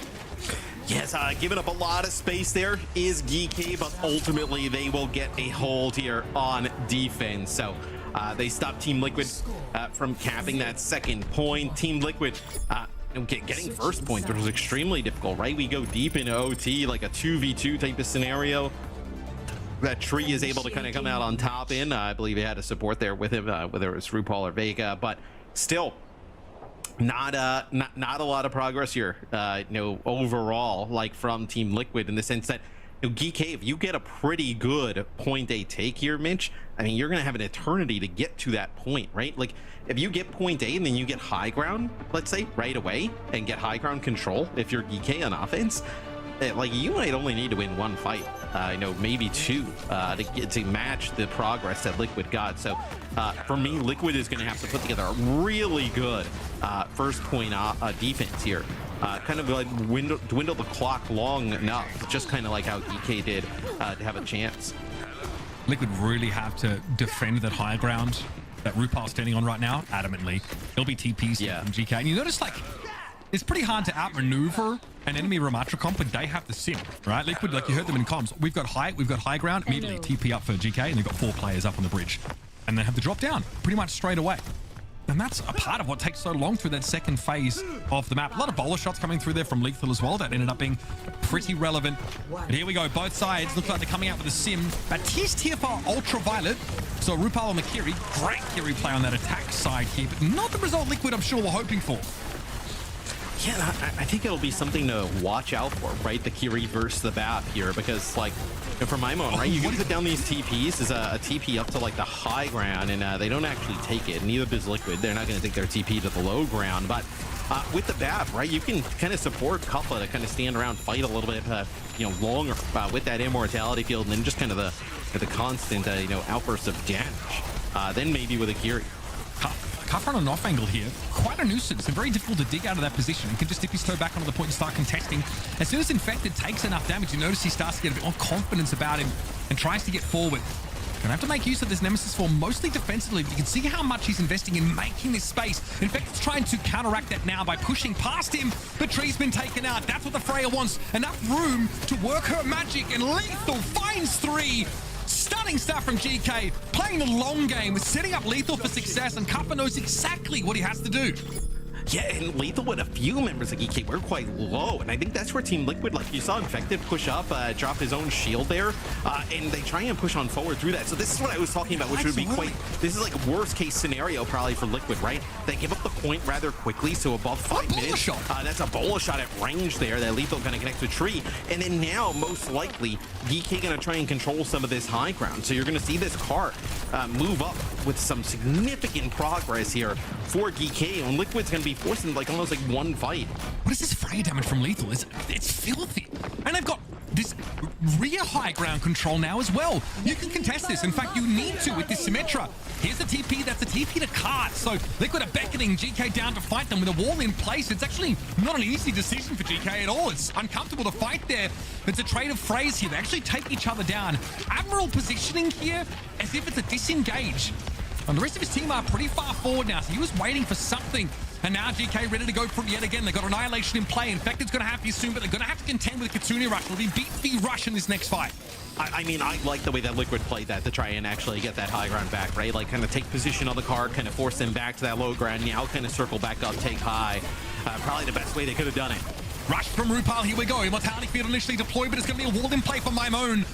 Yes, giving up a lot of space there is Geekay, but ultimately they will get a hold here on defense. So they stop Team Liquid from capping that second point. Team Liquid getting first point was extremely difficult, right? We go deep into OT, like a 2v2 type of scenario. That Tree is able to kind of come out on top I believe he had a support there with him, whether it was RuPaul or Vega, but still not a lot of progress here, overall, like from Team Liquid, in the sense that Geekay, if you get a pretty good point A take here, Mitch, I mean, you're going to have an eternity to get to that point, right? Like, if you get point A and then you get high ground, let's say, right away, and get high ground control, if you're Geekay on offense, like, you might only need to win one fight, maybe two, to match the progress that Liquid got. So, for me, Liquid is going to have to put together a really good first point defense here. Kind of like dwindle the clock long enough, just kind of like how Geekay did, to have a chance. Liquid really have to defend that high ground that RuPaul's standing on right now, adamantly. It'll be TPs from Geekay. And you notice, like, it's pretty hard to outmaneuver an enemy Ramatra comp when they have the sim, right? Liquid, like you heard them in comms, we've got high ground, immediately TP up for GK, and they've got 4 players up on the bridge. And they have to drop down pretty much straight away. And that's a part of what takes so long through that second phase of the map. A lot of bowler shots coming through there from Lethal as well. That ended up being pretty relevant. But here we go. Both sides look like they're coming out with a sim. Baptiste here for Ultraviolet. So RuPaul and the Kiri. Great Kiri play on that attack side here, but not the result Liquid I'm sure we're hoping for. Yeah, I think it'll be something to watch out for, right? The Kiri versus the BAP here, because, like, for my moment, right, you can put down these TPs as a TP up to, like, the high ground, and they don't actually take it. Neither does Liquid. They're not going to take their TP to the low ground, but with the BAP, right, you can kind of support Kufla to kind of stand around, fight a little bit, longer with that immortality field, and then just kind of the constant, outburst of damage. Then maybe with a Kiri. Kufla on an off angle here, quite a nuisance and very difficult to dig out of that position. He can just dip his toe back onto the point and start contesting. As soon as Infected takes enough damage, you notice he starts to get a bit more confidence about him and tries to get forward. Gonna have to make use of this Nemesis form, mostly defensively, but you can see how much he's investing in making this space. Infected's trying to counteract that now by pushing past him, but Tree's been taken out. That's what the Freya wants. Enough room to work her magic, and Lethal finds 3. Stunning stuff from GK, playing the long game, setting up Lethal for success, and Kufla knows exactly what he has to do. Yeah, and Lethal with a few members of Geekay were quite low, and I think that's where Team Liquid, like you saw Infected push up, drop his own shield there, and they try and push on forward through that. So this is what I was talking about, which would be this is like a worst case scenario probably for Liquid, right? They give up the point rather quickly, so above 5 minutes. That's a bowler shot at range there that Lethal kind of connects to Tree, and then now most likely Geekay gonna try and control some of this high ground. So you're gonna see this cart move up with some significant progress here for Geekay, and Liquid's gonna be forcing like almost like one fight. What is this Freya damage from Lethal? It's filthy. And they've got this rear high ground control now as well. You can contest this. In fact, you need to with this Symmetra. Here's the TP. That's a TP to cart. So Liquid are beckoning GK down to fight them with a wall in place. It's actually not an easy decision for GK at all. It's uncomfortable to fight there. It's a trade of frays here. They actually take each other down. Admiral positioning here as if it's a disengage. And the rest of his team are pretty far forward now, so he was waiting for something. And now GK ready to go from yet again. They've got Annihilation in play. Infected's going to have to soon, but they're going to have to contend with Kitsune Rush. It'll be beat v Rush in this next fight. I mean, I like the way that Liquid played that to try and actually get that high ground back, right? Like, kind of take position on the card, kind of force them back to that low ground. Now kind of circle back up, take high. Probably the best way they could have done it. Rush from RuPaul, here we go. Immortality field initially deployed, but it's going to be a wall in play for Maimone.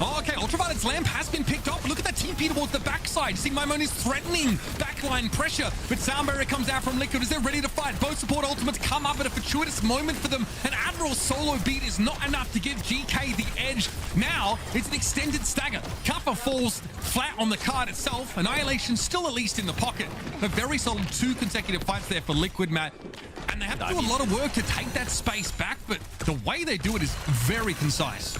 Oh, okay, Ultraviolet's lamp has been picked up. Look at that TP towards the backside. See, Maimone is threatening backline pressure, but Sound Barrier comes out from Liquid as they're ready to fight. Both support ultimates come up at a fortuitous moment for them. An Admiral solo beat is not enough to give GK the edge. Now, it's an extended stagger. Kufla falls flat on the card itself. Annihilation still at least in the pocket. A very solid 2 consecutive fights there for Liquid, Matt. And they have to do a lot of work to take that space back, but the way they do it is very concise.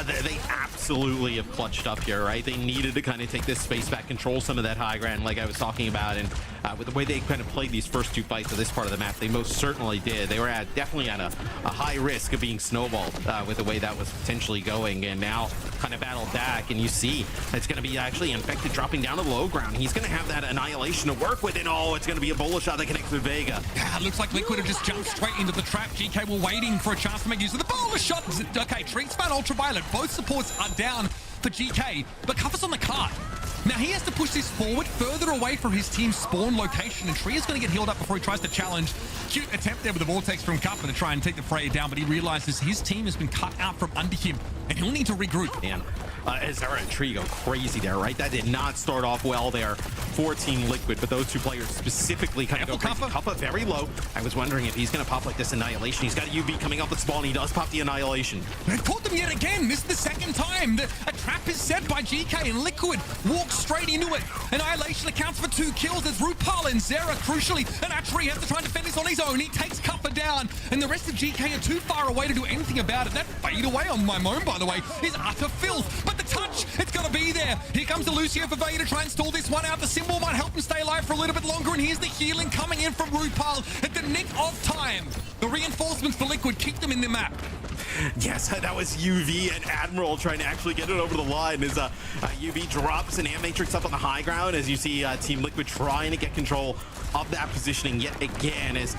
They absolutely have clutched up here, right? They needed to kind of take this space back, control some of that high ground like I was talking about, and with the way they kind of played these first 2 fights of this part of the map, they most certainly did. They were definitely at a high risk of being snowballed with the way that was potentially going, and now kind of battled back, and you see it's going to be actually Infected dropping down to the low ground. He's going to have that Annihilation to work with, and it's going to be a bowler shot that connects with Vega. Yeah, looks like Liquid have just jumped straight into the trap. GK were waiting for a chance to make use of the bowler shot. Okay, Treats found Ultraviolet. Both supports are down for GK, but Kufla's on the cart. Now he has to push this forward further away from his team's spawn location, and Tree is going to get healed up before he tries to challenge. Cute attempt there with the Vortex from Cuppa to try and take the Freya down, but he realizes his team has been cut out from under him, and he'll need to regroup. Man, Zara and Tree go crazy there, right? That did not start off well there for Team Liquid, but those two players specifically kind of go crazy. Cuppa very low. I was wondering if he's going to pop like this Annihilation. He's got a UV coming up with spawn. He does pop the Annihilation. They've caught them yet again. This is the second time. A trap is set by Geekay, and Liquid walks straight into it. Annihilation accounts for 2 kills as Rupal and Zera, crucially, and Atri has to try and defend this on his own. He takes Cuppa down, and the rest of Geekay are too far away to do anything about it. That fade away on my moan, by the way, is utter filth. But the touch, it's got to be there. Here comes the Lucio for Vega to try and stall this one out. The symbol might help him stay alive for a little bit longer, and here's the healing coming in from Rupal at the nick of time. The reinforcements for Liquid keep them in the map. Yes, that was UV and Admiral trying to actually get it over the line as UV drops an Ant Matrix up on the high ground as you see Team Liquid trying to get control of that positioning yet again. As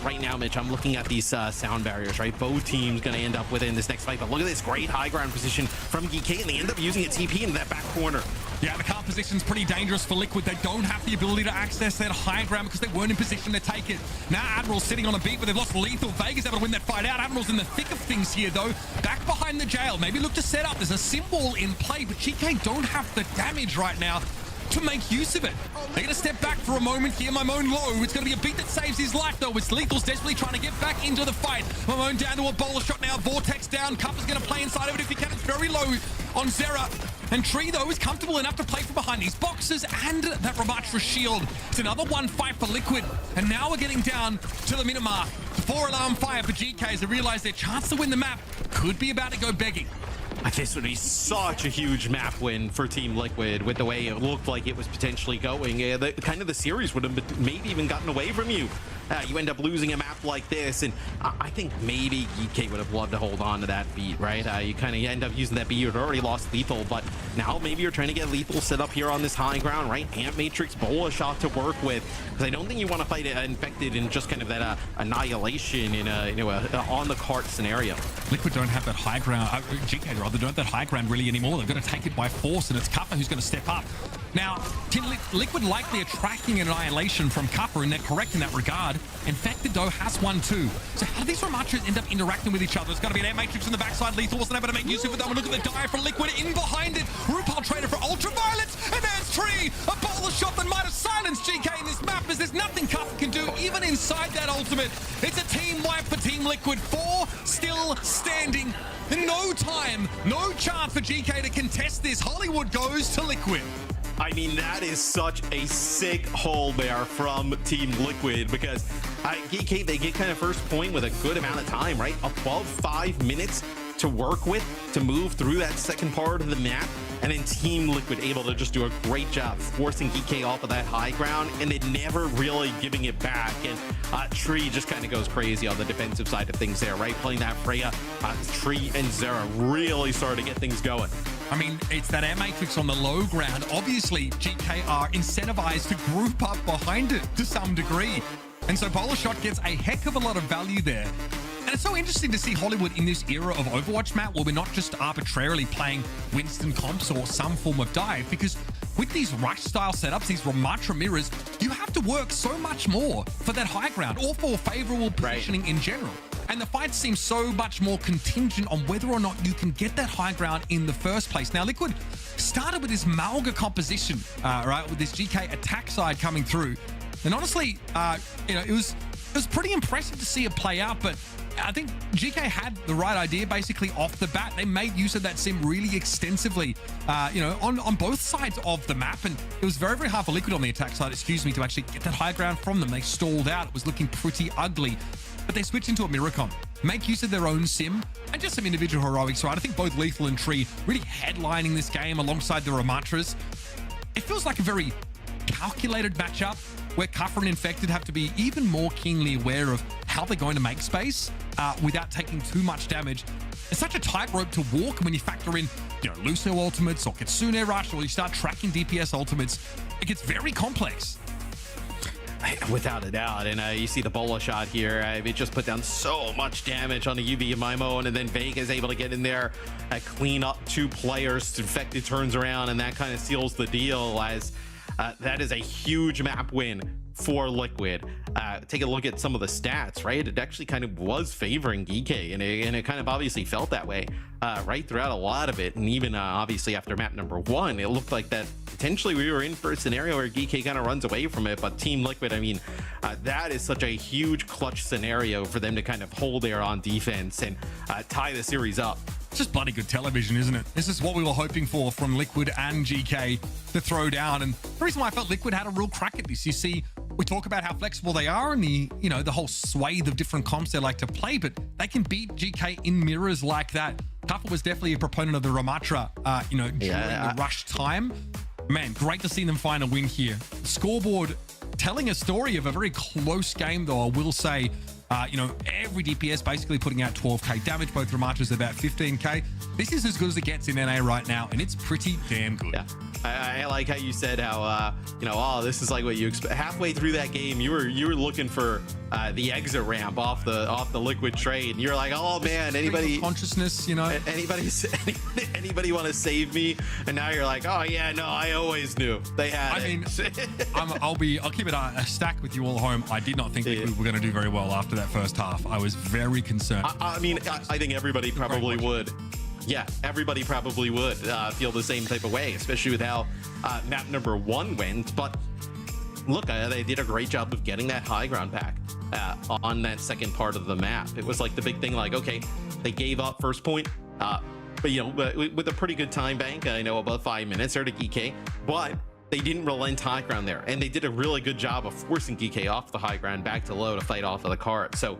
right now, Mitch, I'm looking at these sound barriers, right? Both teams going to end up within this next fight, but look at this great high ground position from Geekay, and they end up using a TP into that back corner. Yeah, the car position's pretty dangerous for Liquid. They don't have the ability to access that high ground because they weren't in position to take it. Now Admiral's sitting on a beat, but they've lost Lethal. Vega's able to win that fight out. Admiral's in the thick of things here, though. Back behind the jail. Maybe look to set up. There's a symbol in play, but Geekay don't have the damage right now to make use of it. They're going to step back for a moment here. Mamone low. It's going to be a beat that saves his life, though. It's Lethal's desperately trying to get back into the fight. Mamone down to a bowler shot now. Vortex down. Cuppa's going to play inside of it if he can. It's very low on Zera. And Tree, though, is comfortable enough to play from behind these boxes and that Ramatra shield. It's another one fight for Liquid. And now we're getting down to the minute mark. 4-alarm fire for GK as they realize their chance to win the map could be about to go begging. This would be such a huge map win for Team Liquid with the way it looked like it was potentially going. The series would have maybe even gotten away from you. You end up losing a map like this, and I think maybe Geekay would have loved to hold on to that beat, right? You kind of end up using that beat. You'd already lost Lethal, but now maybe you're trying to get Lethal set up here on this high ground, right? Ant Matrix, Bola shot to work with, because I don't think you want to fight Infected in just kind of that annihilation in a on the cart scenario. Liquid don't have that high ground. GK rather don't have that high ground really anymore. They've got to take it by force, and it's Cuppa who's going to step up. Now, Liquid likely attracting an annihilation from Cuppa, and they're correct in that regard. Infected, though, has one too. So how do these Ramatras end up interacting with each other? There's got to be an Air Matrix in the backside. Lethal wasn't able to make use of it, though. Look at the dive from Liquid in behind it. Rupal traded for Ultraviolet, and there's Tree. A bowler shot that might have silenced GK in this map, as there's nothing Cuppa can do, even inside that ultimate. It's a team wipe for Team Liquid. 4 still standing. No time, no chance for GK to contest this. Hollywood goes to Liquid. I mean, that is such a sick hold there from Team Liquid, because Geekay, they get kind of first point with a good amount of time, right? Above 5 minutes to work with to move through that second part of the map, and then Team Liquid able to just do a great job forcing Geekay off of that high ground and then never really giving it back. And Tree just kind of goes crazy on the defensive side of things there, right? Playing that Freya, Tree and Zera really started to get things going. I mean, it's that Air Matrix on the low ground. Obviously, GK are incentivized to group up behind it to some degree. And so Bowler Shot gets a heck of a lot of value there. And it's so interesting to see Hollywood in this era of Overwatch, Matt, where we're not just arbitrarily playing Winston comps or some form of dive, because with these rush-style setups, these Ramatra mirrors, you have to work so much more for that high ground or for favorable positioning in general. And the fight seems so much more contingent on whether or not you can get that high ground in the first place. Now, Liquid started with this Malga composition, right, with this GK attack side coming through. And honestly, it was pretty impressive to see it play out, but I think GK had the right idea basically off the bat. They made use of that sim really extensively, on both sides of the map. And it was very, very hard for Liquid on the attack side, to actually get that high ground from them. They stalled out. It was looking pretty ugly. But they switch into a Miracom, make use of their own sim, and just some individual heroics, right? I think both Lethal and Tree really headlining this game alongside the Ramatras. It feels like a very calculated matchup where Cuppa and Infected have to be even more keenly aware of how they're going to make space without taking too much damage. It's such a tightrope to walk when you factor in, Lucio ultimates or Kitsune Rush, or you start tracking DPS ultimates. It gets very complex. Without a doubt. And you see the bola shot here. It just put down so much damage on the UV of Maimon, and then Vega is able to get in there, clean up 2 players. Infected turns around, and that kind of seals the deal, as that is a huge map win for Liquid. Take a look at some of the stats, right? It actually kind of was favoring Geekay, and it kind of obviously felt that way right throughout a lot of it. And even obviously after map number 1, it looked like that potentially we were in for a scenario where Geekay kind of runs away from it. But Team Liquid, I mean, that is such a huge clutch scenario for them to kind of hold there on defense and tie the series up. It's just bloody good television, isn't it? This is what we were hoping for from Liquid and GK to throw down. And the reason why I felt Liquid had a real crack at this, you see, we talk about how flexible they are and the whole swathe of different comps they like to play, but they can beat GK in mirrors like that. Kuffer was definitely a proponent of the Ramatra, during the rush time. Man, great to see them find a win here. Scoreboard telling a story of a very close game, though, I will say. Every DPS basically putting out 12k damage. Both Ramatras about 15k. This is as good as it gets in NA right now, and it's pretty damn good. Yeah. I like how you said how this is like what you expect. Halfway through that game, you were looking for the exit ramp off the Liquid trade, and you're like, oh man, anybody consciousness, anybody want to save me? And now you're like, oh yeah, no, I always knew they had I'll keep it a stack with you all home. I did not think Liquid were going to do very well after that first half. I was very concerned. I think everybody probably would. Yeah, everybody probably would feel the same type of way, especially with how map number 1 went. But look, they did a great job of getting that high ground back on that second part of the map. It was like the big thing, like, okay, they gave up first point, but with a pretty good time bank, about 5 minutes there to Geekay, but they didn't relent high ground there, and they did a really good job of forcing Geekay off the high ground back to low to fight off of the cart. So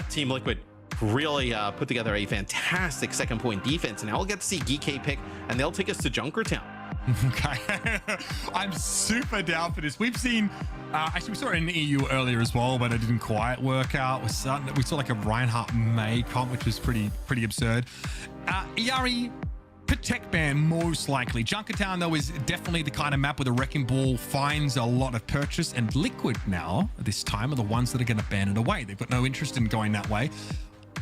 Team Liquid really put together a fantastic second point defense, and now we'll get to see Geekay pick, and they'll take us to Junkertown. Okay. I'm super down for this. We've seen actually we saw it in the EU earlier as well, but it didn't quite work out. We saw like a Reinhardt May comp, which was pretty absurd. ERE Protect ban most likely. Junkertown though is definitely the kind of map where the Wrecking Ball finds a lot of purchase, and Liquid now at this time are the ones that are going to ban it away. They've got no interest in going that way.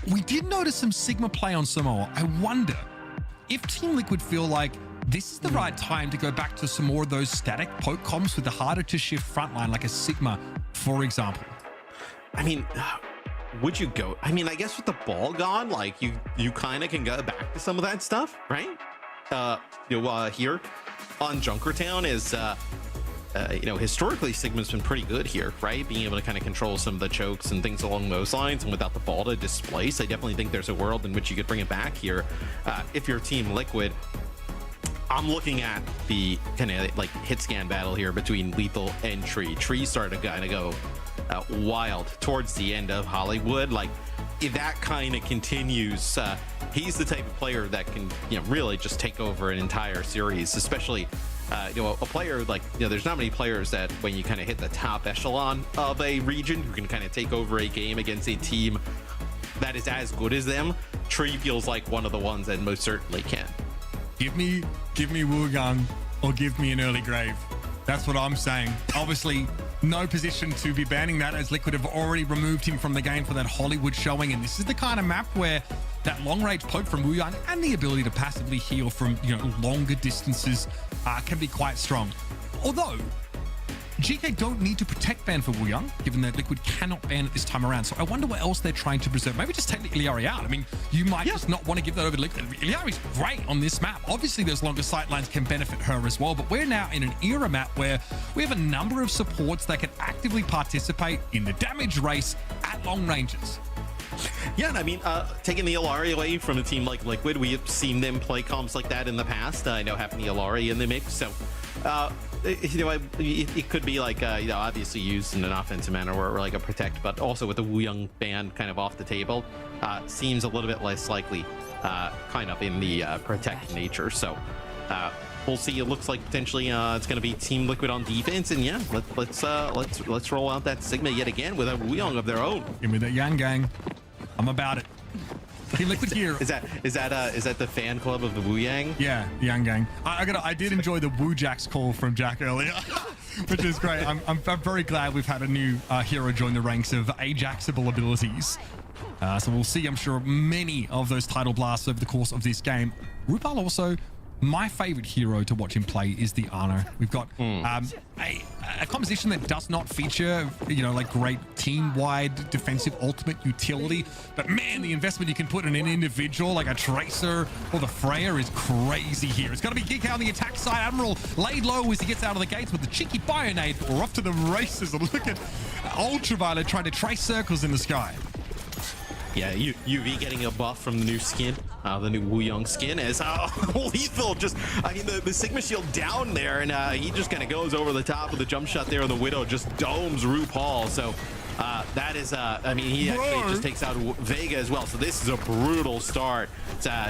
We did notice some Sigma play on Samoa. I wonder if Team Liquid feel like this is the right time to go back to some more of those static poke comps with the harder to shift frontline, like a Sigma, for example. I mean, would you go? I mean, I guess with the ball gone, like you kind of can go back to some of that stuff, right? Here on Junkertown is, historically Sigma's been pretty good here, right? Being able to kind of control some of the chokes and things along those lines, and without the ball to displace, I definitely think there's a world in which you could bring it back here. If you're Team Liquid, I'm looking at the kind of like hit scan battle here between Lethal and Tree. Tree started to kind of go wild towards the end of Hollywood. Like, if that kind of continues, he's the type of player that can, really just take over an entire series, especially a player like, there's not many players that when you kind of hit the top echelon of a region who can kind of take over a game against a team that is as good as them. Tree feels like one of the ones that most certainly can. Give me Wugang or give me an early grave. That's what I'm saying. Obviously, no position to be banning that, as Liquid have already removed him from the game for that Hollywood showing. And this is the kind of map where that long-range poke from Wuyan and the ability to passively heal from longer distances can be quite strong. Although GK don't need to protect ban for Wuyang, given that Liquid cannot ban it this time around. So I wonder what else they're trying to preserve. Maybe just take the Iliari out. I mean, you might just not want to give that over to Liquid. Iliari's great on this map. Obviously, those longer sightlines can benefit her as well, but we're now in an era map where we have a number of supports that can actively participate in the damage race at long ranges. Yeah, and I mean, taking the Illari away from a team like Liquid, we have seen them play comps like that in the past. I know having the Illari in the mix, so it could be like obviously used in an offensive manner or like a protect, but also with the Wuyang ban kind of off the table, seems a little bit less likely, kind of in the protect nature. So we'll see. It looks like potentially it's going to be Team Liquid on defense, and yeah, let's roll out that Sigma yet again with a Wuyang of their own. Give me that Yang Gang. I'm about it. Team Liquid here. Is that the fan club of the Wu Yang? Yeah, the Yang Gang. I did enjoy the Wu Jax call from Jack earlier, which is great. I'm very glad we've had a new hero join the ranks of Ajaxable abilities. So we'll see, I'm sure, many of those title blasts over the course of this game. Rupal also, my favorite hero to watch him play is the Ana. We've got a composition that does not feature, like great team-wide defensive ultimate utility. But man, the investment you can put in an individual like a Tracer or the Freya is crazy here. It's going to be Geekay on the attack side. Admiral laid low as he gets out of the gates with the cheeky Bionade. But we're off to the races. And look at Ultraviolet trying to trace circles in the sky. Yeah, UV getting a buff from the new skin, the new Wu Yang skin, as Lethal just, the Sigma shield down there, and he just kind of goes over the top of the jump shot there, and the Widow just domes RuPaul. So that is, he actually just takes out Vega as well. So this is a brutal start.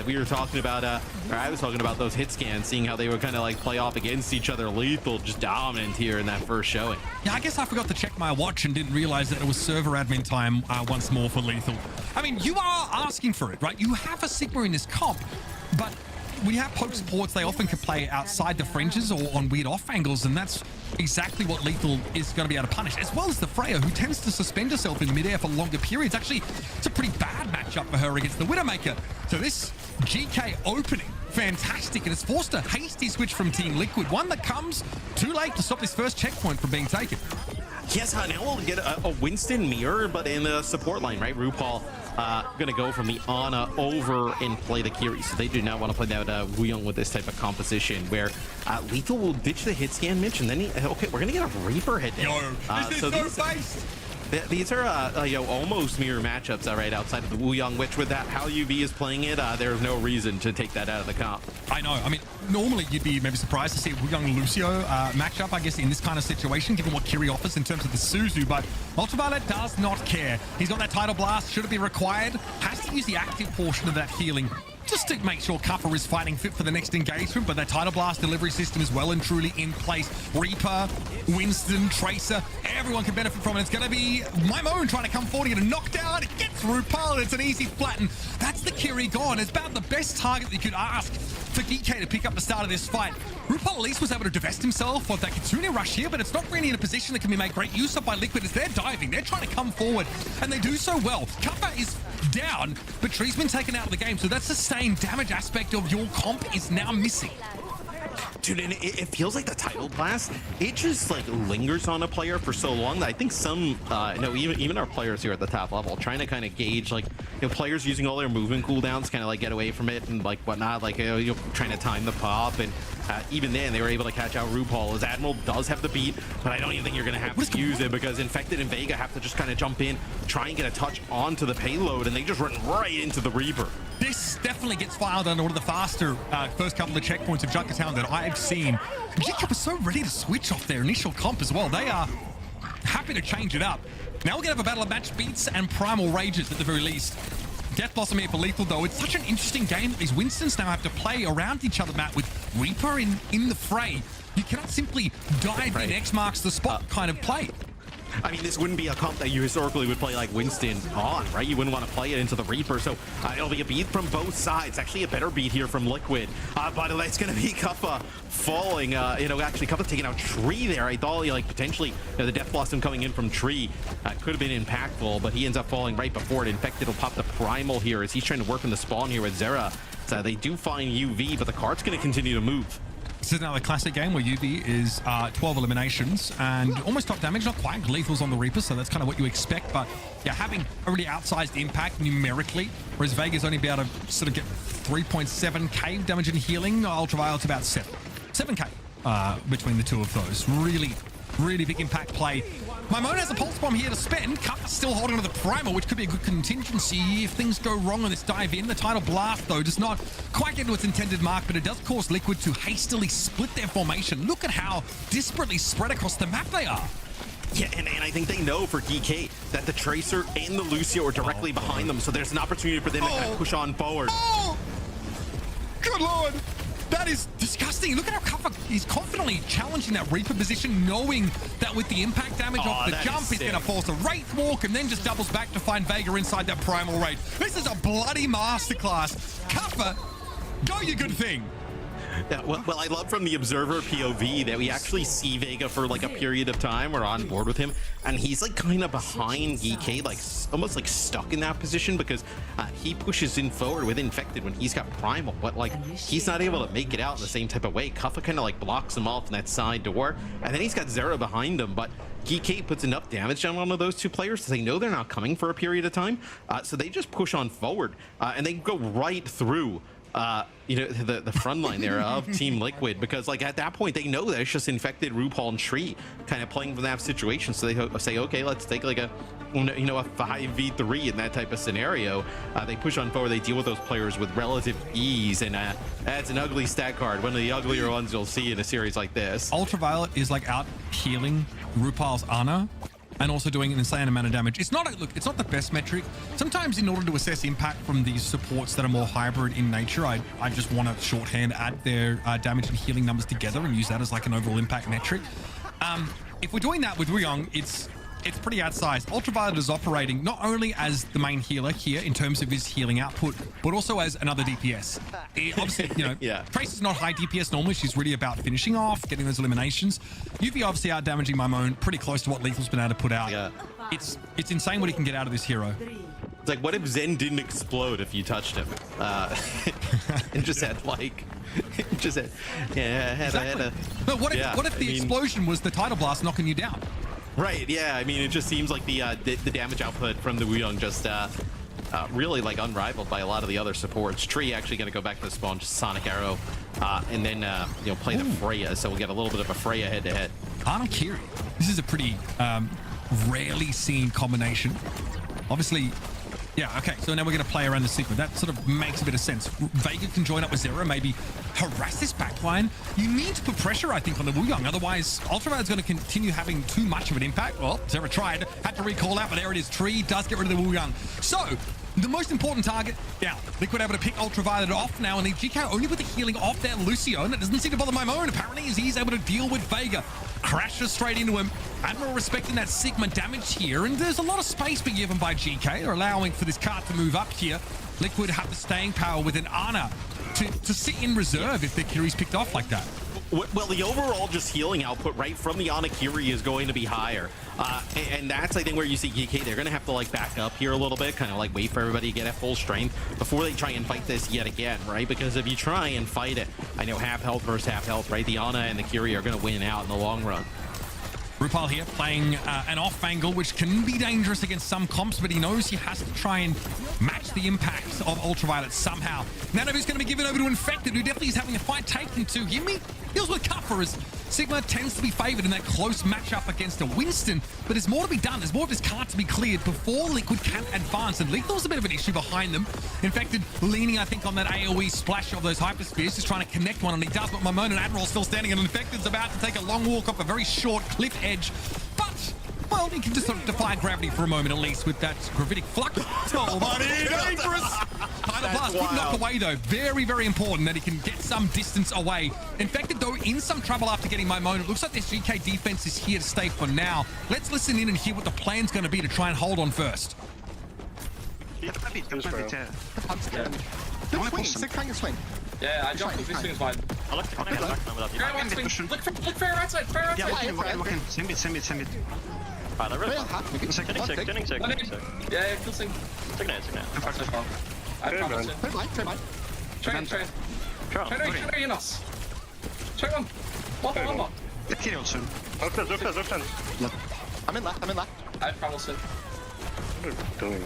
We were talking about, or I was talking about those hit scans, seeing how they would kind of like play off against each other. Lethal just dominant here in that first showing. Yeah, I guess I forgot to check my watch and didn't realize that it was server admin time once more for Lethal. I mean, you are asking for it, right? You have a Sigma in this comp, but when you have poke supports, they often can play outside the fringes or on weird off angles, and that's exactly what Lethal is going to be able to punish, as well as the Freya, who tends to suspend herself in midair for longer periods. Actually, it's a pretty bad matchup for her against the Widowmaker. So this GK opening, fantastic, and it's forced a hasty switch from Team Liquid, one that comes too late to stop this first checkpoint from being taken. Yes, now we'll get a Winston mirror, but in the support line, right? RuPaul gonna go from the Ana over and play the Kiri. So they do not want to play that Wu Yang with this type of composition where Lethal will ditch the hit scan Mitch, and then okay, we're gonna get a Reaper hit down. This is so based. These are almost mirror matchups right outside of the Wu Yang, which with that how UV is playing it, there's no reason to take that out of the comp. I know. I mean, normally you'd be maybe surprised to see a Wu Yang Lucio matchup, I guess, in this kind of situation, given what Kiri offers in terms of the Suzu, but Ultraviolet does not care. He's got that title blast, should it be required, has to use the active portion of that healing just to make sure Kuffer is fighting fit for the next engagement, but that title blast delivery system is well and truly in place. Reaper, Winston, Tracer, everyone can benefit from it. It's going to be Mimone trying to come forward and get a knockdown. It gets Rupal, and it's an easy flatten. That's the Kiri gone. It's about the best target that you could ask for Geekay to pick up the start of this fight. Rupal at least was able to divest himself of that Kitsune rush here, but it's not really in a position that can be made great use of by Liquid as they're diving. They're trying to come forward, and they do so well. Kuffer is down, but Tree's been taken out of the game, so that sustained damage aspect of your comp is now missing. Dude, and it feels like the title blast, it just like lingers on a player for so long that I think some, even our players here at the top level trying to kind of gauge, like, players using all their movement cooldowns, kind of like get away from it and like whatnot, like, trying to time the pop, and even then they were able to catch out RuPaul, as Admiral does have the beat, but I don't even think you're going to have to use it, because Infected and Vega have to just kind of jump in, try and get a touch onto the payload, and they just run right into the Reaper. This definitely gets filed under one of the faster first couple of checkpoints of Junkertown that I've seen. Geekay was so ready to switch off their initial comp as well. They are happy to change it up. Now we're going to have a battle of match beats and primal rages at the very least. Death Blossom here for Lethal, though. It's such an interesting game that these Winstons now have to play around each other, Matt, with Reaper in the fray. You cannot simply dive in X marks the spot kind of play. I mean, this wouldn't be a comp that you historically would play like Winston on, right? You wouldn't want to play it into the Reaper, so it'll be a beat from both sides. Actually, a better beat here from Liquid, but it's going to be Kuffa falling. Actually, Kuffa taking out Tree there. I thought, potentially, the Death Blossom coming in from Tree could have been impactful, but he ends up falling right before it. Infected will pop the Primal here as he's trying to work in the spawn here with Zera. So they do find UV, but the card's going to continue to move. This is another classic game where UV is 12 eliminations and almost top damage, not quite. Lethal's on the Reaper, so that's kind of what you expect. But yeah, having a really outsized impact numerically, whereas Vega's only be able to sort of get 3.7k damage and healing. Ultraviolet's about 7k between the two of those. Really big impact play. Mimone has a pulse bomb here to spend. Kuffer's still holding on to the Primal, which could be a good contingency if things go wrong on this dive in. The title blast, though, does not quite get to its intended mark, but it does cause Liquid to hastily split their formation. Look at how disparately spread across the map they are. Yeah, and I think they know for Geekay that the Tracer and the Lucio are directly behind them, so there's an opportunity for them to kind of push on forward. Oh! Good lord! That is disgusting. Look at how Kuffer is confidently challenging that Reaper position, knowing that with the impact damage off the jump, he's going to force a Wraith Walk and then just doubles back to find Vega inside that Primal Wraith. This is a bloody masterclass. Kuffer, go your good thing. Yeah, well, I love from the observer POV that we actually see Vega for like a period of time. We're on board with him, and he's like kind of behind Geekay, like almost like stuck in that position because he pushes in forward with Infected when he's got Primal, but like he's not able to make it out in the same type of way. Kuffa kind of like blocks him off in that side door, and then he's got Zera behind him, but Geekay puts enough damage down on those two players so they know they're not coming for a period of time, so they just push on forward, and they go right through the front line there of Team Liquid, because like at that point they know that it's just Infected, RuPaul, and Tree kind of playing from that situation. So they say, okay, let's take like a 5v3 in that type of scenario. They push on forward, they deal with those players with relative ease, and that's an ugly stat card, one of the uglier ones you'll see in a series like this. Ultraviolet is like out healing RuPaul's Ana and also doing an insane amount of damage. It's not it's not the best metric. Sometimes in order to assess impact from these supports that are more hybrid in nature, I just want to shorthand add their damage and healing numbers together and use that as like an overall impact metric. If we're doing that with Wuyong, it's pretty outsized. Ultraviolet is operating not only as the main healer here in terms of his healing output, but also as another DPS. Obviously, yeah. Trace is not high DPS normally. She's really about finishing off, getting those eliminations. UV obviously out damaging Mimone, pretty close to what Lethal's been able to put out. Yeah. It's insane what he can get out of this hero. It's like, what if Zen didn't explode if you touched him? And just had like, But what if the explosion was the tidal blast knocking you down? Right, yeah, I mean, it just seems like the damage output from the Wuyong just really like unrivaled by a lot of the other supports. Tree actually going to go back to the spawn, just Sonic Arrow, and then play the Freya, so we'll get a little bit of a Freya head-to-head. Kiri. This is a pretty rarely seen combination. Obviously, yeah, okay, so now we're going to play around the Sigma. That sort of makes a bit of sense. Vega can join up with Zera, maybe harass this backline. You need to put pressure, I think, on the Wuyong. Otherwise, Ultraviolet's going to continue having too much of an impact. Well, Zera tried, had to recall out, but there it is. Tree does get rid of the Wuyong. So, the most important target, yeah, Liquid able to pick Ultraviolet off now, and the Geekay only with the healing off there, Lucio, and it doesn't seem to bother Mimone, apparently, as he's able to deal with Vega. Crashes straight into him. Admiral respecting that Sigma damage here, and there's a lot of space being given by Geekay. They're allowing for this cart to move up here. Liquid have the staying power with an Ana to sit in reserve if their Kiri's picked off like that. Well, the overall just healing output right from the Ana Kiri is going to be higher. And that's, I think, where you see Geekay. They're going to have to like back up here a little bit, kind of like wait for everybody to get at full strength before they try and fight this yet again, right? Because if you try and fight it, I know half health versus half health, right? The Ana and the Kiri are going to win out in the long run. RuPaul here playing an off angle, which can be dangerous against some comps, but he knows he has to try and match the impact of Ultraviolet somehow. Nanovi's going to be given over to Infected, who definitely is having a fight taken to him. He deals with Kuffer as Sigma tends to be favored in that close matchup against a Winston, but there's more to be done. There's more of this card to be cleared before Liquid can advance, and Lethal's a bit of an issue behind them. Infected leaning, I think, on that AoE splash of those hyperspheres, just trying to connect one, and he does, but Mimone and Admiral still standing, and Infected's about to take a long walk off a very short cliff edge, but well, he can just sort of defy gravity for a moment at least with that gravitic flux. Oh, buddy, dangerous! Tidal blast would knock away though. Very, very important that he can get some distance away. Infected though in some trouble after getting Mimone. It looks like this Geekay defense is here to stay for now. Let's listen in and hear what the plan's going to be to try and hold on first. Swing. Yeah, I jumped with this swing's fine. Look fair right side, fair right side. Walk in. Same bit. Yeah, kill sync. Take it. I promise you. Train in us. Train one. One more. Get kill soon. I'm in left. I promise you. What are you doing?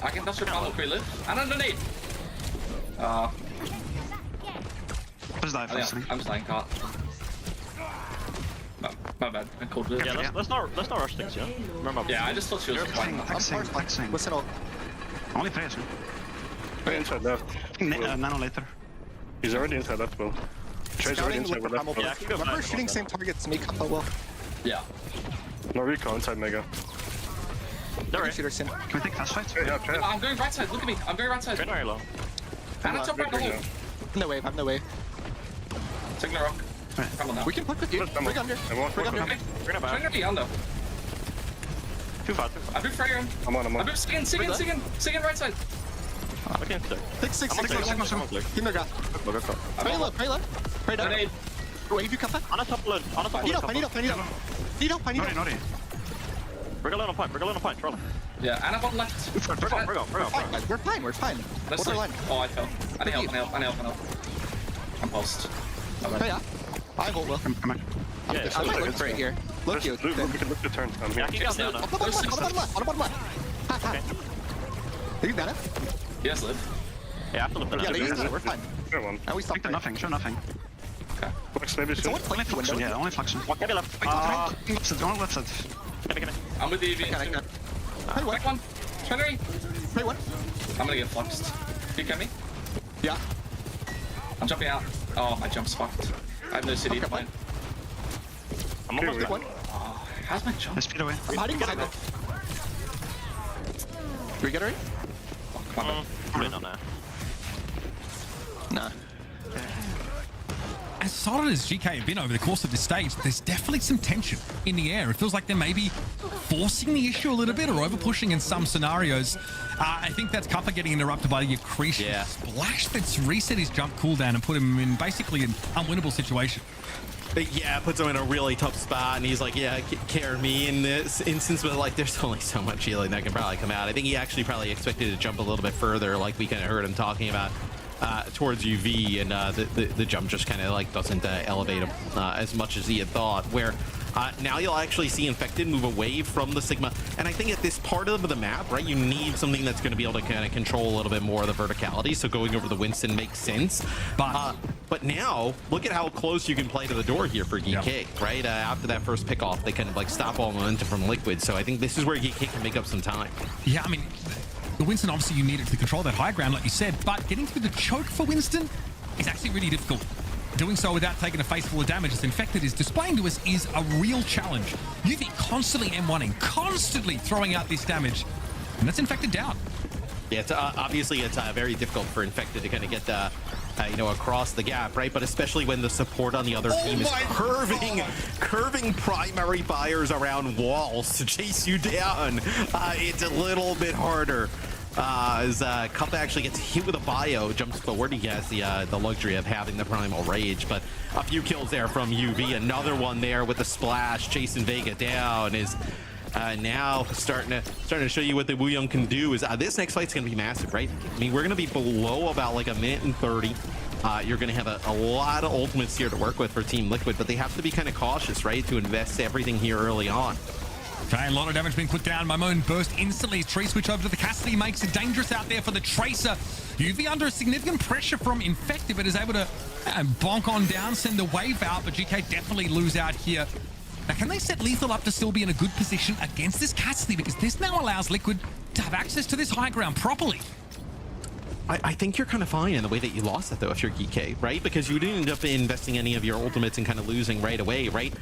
I can touch your panel pre-lift. And underneath. I'm staying caught. My bad. I called it. Yeah, let's not rush things, yeah? Remember. Yeah, I just thought she was flying. I'm flexing. Listen up. Only players. Play inside left. Nano later. He's already inside left, Will. Trey's already inside left. Yeah, Remember shooting same targets to make up well. Yeah. No recall inside Mega. Can we take fast fight? Yeah, Trey. I'm going right side. Look at me. I'm going right side. Train very low. And I jump right the hole. No wave, I have no wave. Taking the rock. Come on now. We can push with you. Just demo. Bring under. I won't Bring under. Okay. We're gonna Trying buy. to be on though. Too far. I boot Freya. I'm on. I boot Sigan right side. Okay, sick. 6, I'm on 6, 6, flick. 6. I'm on flick. Give me a grab. Go, go, go. Pray low, pray low. Pray down. Grenade. Wave you come back. On a top lane. On a top Need lane. help, I need help, I need help. Need help, I need help. Naughty. Bring a lane on point. Bring a lane on point. Troll. Yeah, and I'm on left. Bring on. Fine, guys, we're fine, we're fine. Let's What's our see. line? Oh, I fell. I need help. I'm post. Pray up. I ult will. Come on. Yeah, I might look straight here. Look you. We can look the turn. I'm here. Keep going down now. On the bottom left, on the bottom left, on the bottom left. Ha, ha. Are you better? Yes, live. Yeah, I have to look the Yeah, they use that, we're fine. Sure one. And we stop there. Nothing, show nothing. Flex maybe soon. Someone flank the window. Yeah, only flexion. What can be left? Left side, only left side. I'm with the EV. Okay, okay. Pray Back one. one. Trinity. Pray one. I'm gonna get fluxed. You get me? Yeah. I'm jumping out. Oh, my jump's fucked. I have no city to Okay, play. I'm almost Pick there. one. Oh, how's my jump? I speed away. I'm hiding behind it. Do we get her in? Oh, come on. Probably not now. Nah. As solid as GK have been over the course of this stage, there's definitely some tension in the air. It feels like they're maybe forcing the issue a little bit or over pushing in some scenarios. I think that's Cuppa getting interrupted by the accretion splash that's reset his jump cooldown and put him in basically an unwinnable situation. Yeah, puts him in a really tough spot, and he's like, yeah, carry me in this instance, but like, there's only so much healing that can probably come out. I think he actually probably expected to jump a little bit further, like we kind of heard him talking about towards UV, and the jump just kind of like doesn't elevate him as much as he had thought, where now you'll actually see Infected move away from the Sigma, and I think at this part of the map, right, you need something that's going to be able to kind of control a little bit more of the verticality, so going over the Winston makes sense. But now, look at how close you can play to the door here for Geekay, right? After that first pick off, they kind of like stop all momentum from Liquid, so I think this is where Geekay can make up some time. Yeah, I mean, the Winston, obviously you need it to control that high ground, like you said, but getting through the choke for Winston is actually really difficult. Doing so without taking a face full of damage as Infected is displaying to us is a real challenge. UV constantly M1ing, constantly throwing out this damage, and that's Infected down. Yeah, it's, obviously it's very difficult for Infected to kind of get the, across the gap, right? But especially when the support on the other team is curving primary fires around walls to chase you down. It's a little bit harder. As Cuppa actually gets hit with a bio, jumps forward. He has the luxury of having the primal rage, but a few kills there from UV. Another one there with the splash, chasing Vega down is now starting to show you what the Wooyoung can do. Is this next fight's going to be massive, right? I mean, we're going to be below about like a minute and 30. You're going to have a lot of ultimates here to work with for Team Liquid, but they have to be kind of cautious, right, to invest everything here early on. Okay, a lot of damage being put down. Moon burst instantly. Tree switch over to the Cassidy makes it dangerous out there for the Tracer. UV under significant pressure from Infected, but is able to bonk on down, send the wave out, but GK definitely lose out here. Now, can they set Lethal up to still be in a good position against this Cassidy? Because this now allows Liquid to have access to this high ground properly. I think you're kind of fine in the way that you lost it, though, if you're Geekay, right? Because you didn't end up investing any of your ultimates and kind of losing right away, right?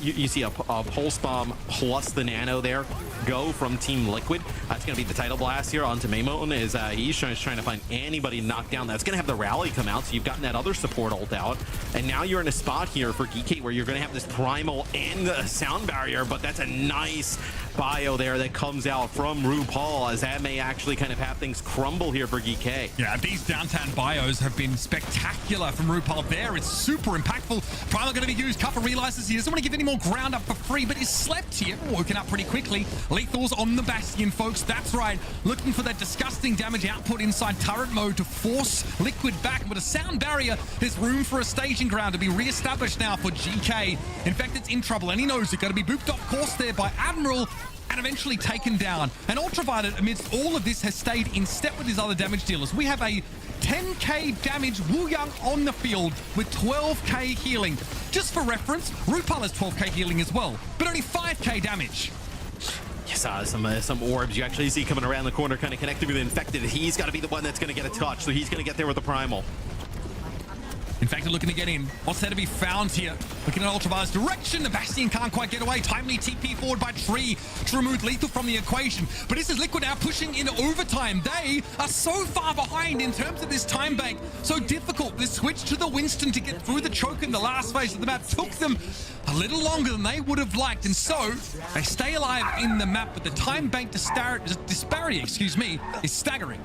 You see a Pulse Bomb plus the Nano there go from Team Liquid. It's going to be the title blast here onto Maymon as he's trying to find anybody to knock down. That's going to have the rally come out, so you've gotten that other support ult out. And now you're in a spot here for Geekay where you're going to have this Primal and the Sound Barrier, but that's a nice bio there that comes out from RuPaul, as that may actually kind of have things crumble here for Geekay. Yeah, these downtown bios have been spectacular from RuPaul there. It's super impactful. Primal going to be used. Cuppa realizes he doesn't want to give any more ground up for free, but is slept here. Woken up pretty quickly. Lethal's on the Bastion, folks. That's right. Looking for that disgusting damage output inside turret mode to force Liquid back. With a Sound Barrier, there's room for a staging ground to be re-established now for GK. In fact, it's in trouble, and he knows it. Going to be booped off course there by Admiral, and eventually taken down. And Ultraviolet, amidst all of this, has stayed in step with his other damage dealers. We have a 10k damage Wooyoung on the field with 12k healing. Just for reference, RuPaul has 12k healing as well, but only 5k damage. You saw some orbs you actually see coming around the corner, kind of connected with Infected. He's got to be the one that's going to get a touch, so he's going to get there with the Primal. Infected looking to get in. What's there to be found here? Looking at Ultraviolet's direction, the Bastion can't quite get away. Timely TP forward by Tree to remove Lethal from the equation. But this is Liquid now pushing in overtime. They are so far behind in terms of this time bank. So difficult. This switch to the Winston to get through the choke in the last phase of the map took them a little longer than they would have liked. And so they stay alive in the map, but the time bank disparity, is staggering.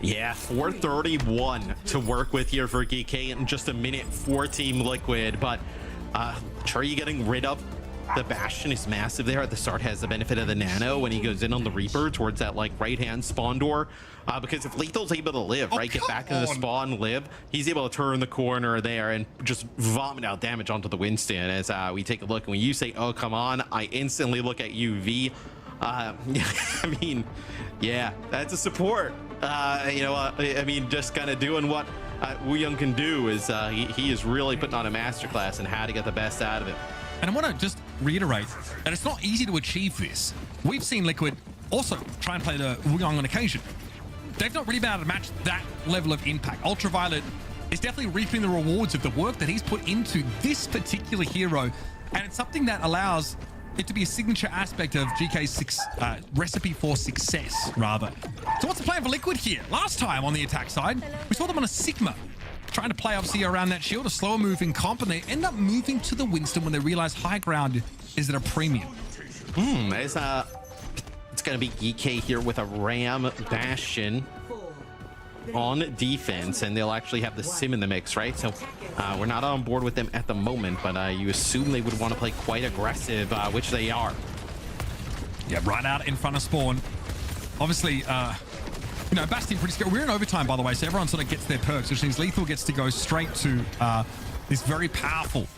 Yeah, 4:31 to work with here for Geekay in just a minute for Team Liquid, but Tree getting rid of the Bastion is massive there. At the start has the benefit of the Nano when he goes in on the Reaper towards that like right-hand spawn door, because if Lethal's able to live, right, get back into the spawn, live, he's able to turn the corner there and just vomit out damage onto the Winston. As we take a look, and when you say, oh, come on, I instantly look at UV. I mean, yeah, that's a support. You know, I mean, just kind of doing what Wooyoung can do is he is really putting on a masterclass in how to get the best out of it. And I want to just reiterate that it's not easy to achieve this. We've seen Liquid also try and play the Wooyoung on occasion. They've not really been able to match that level of impact. Ultraviolet is definitely reaping the rewards of the work that he's put into this particular hero, and it's something that allows it to be a signature aspect of GK's recipe for success, rather. So what's the plan for Liquid here? Last time on the attack side, we saw them on a Sigma, trying to play obviously around that shield, a slower moving comp, and they end up moving to the Winston when they realize high ground is at a premium. It's going to be Geekay here with a Ram Bastion on defense, and they'll actually have the Sim in the mix, right? So we're not on board with them at the moment, but you assume they would want to play quite aggressive, which they are. Yeah, right out in front of spawn. Obviously, you know, Bastion pretty scary. We're in overtime, by the way, so everyone sort of gets their perks, which means Lethal gets to go straight to this very powerful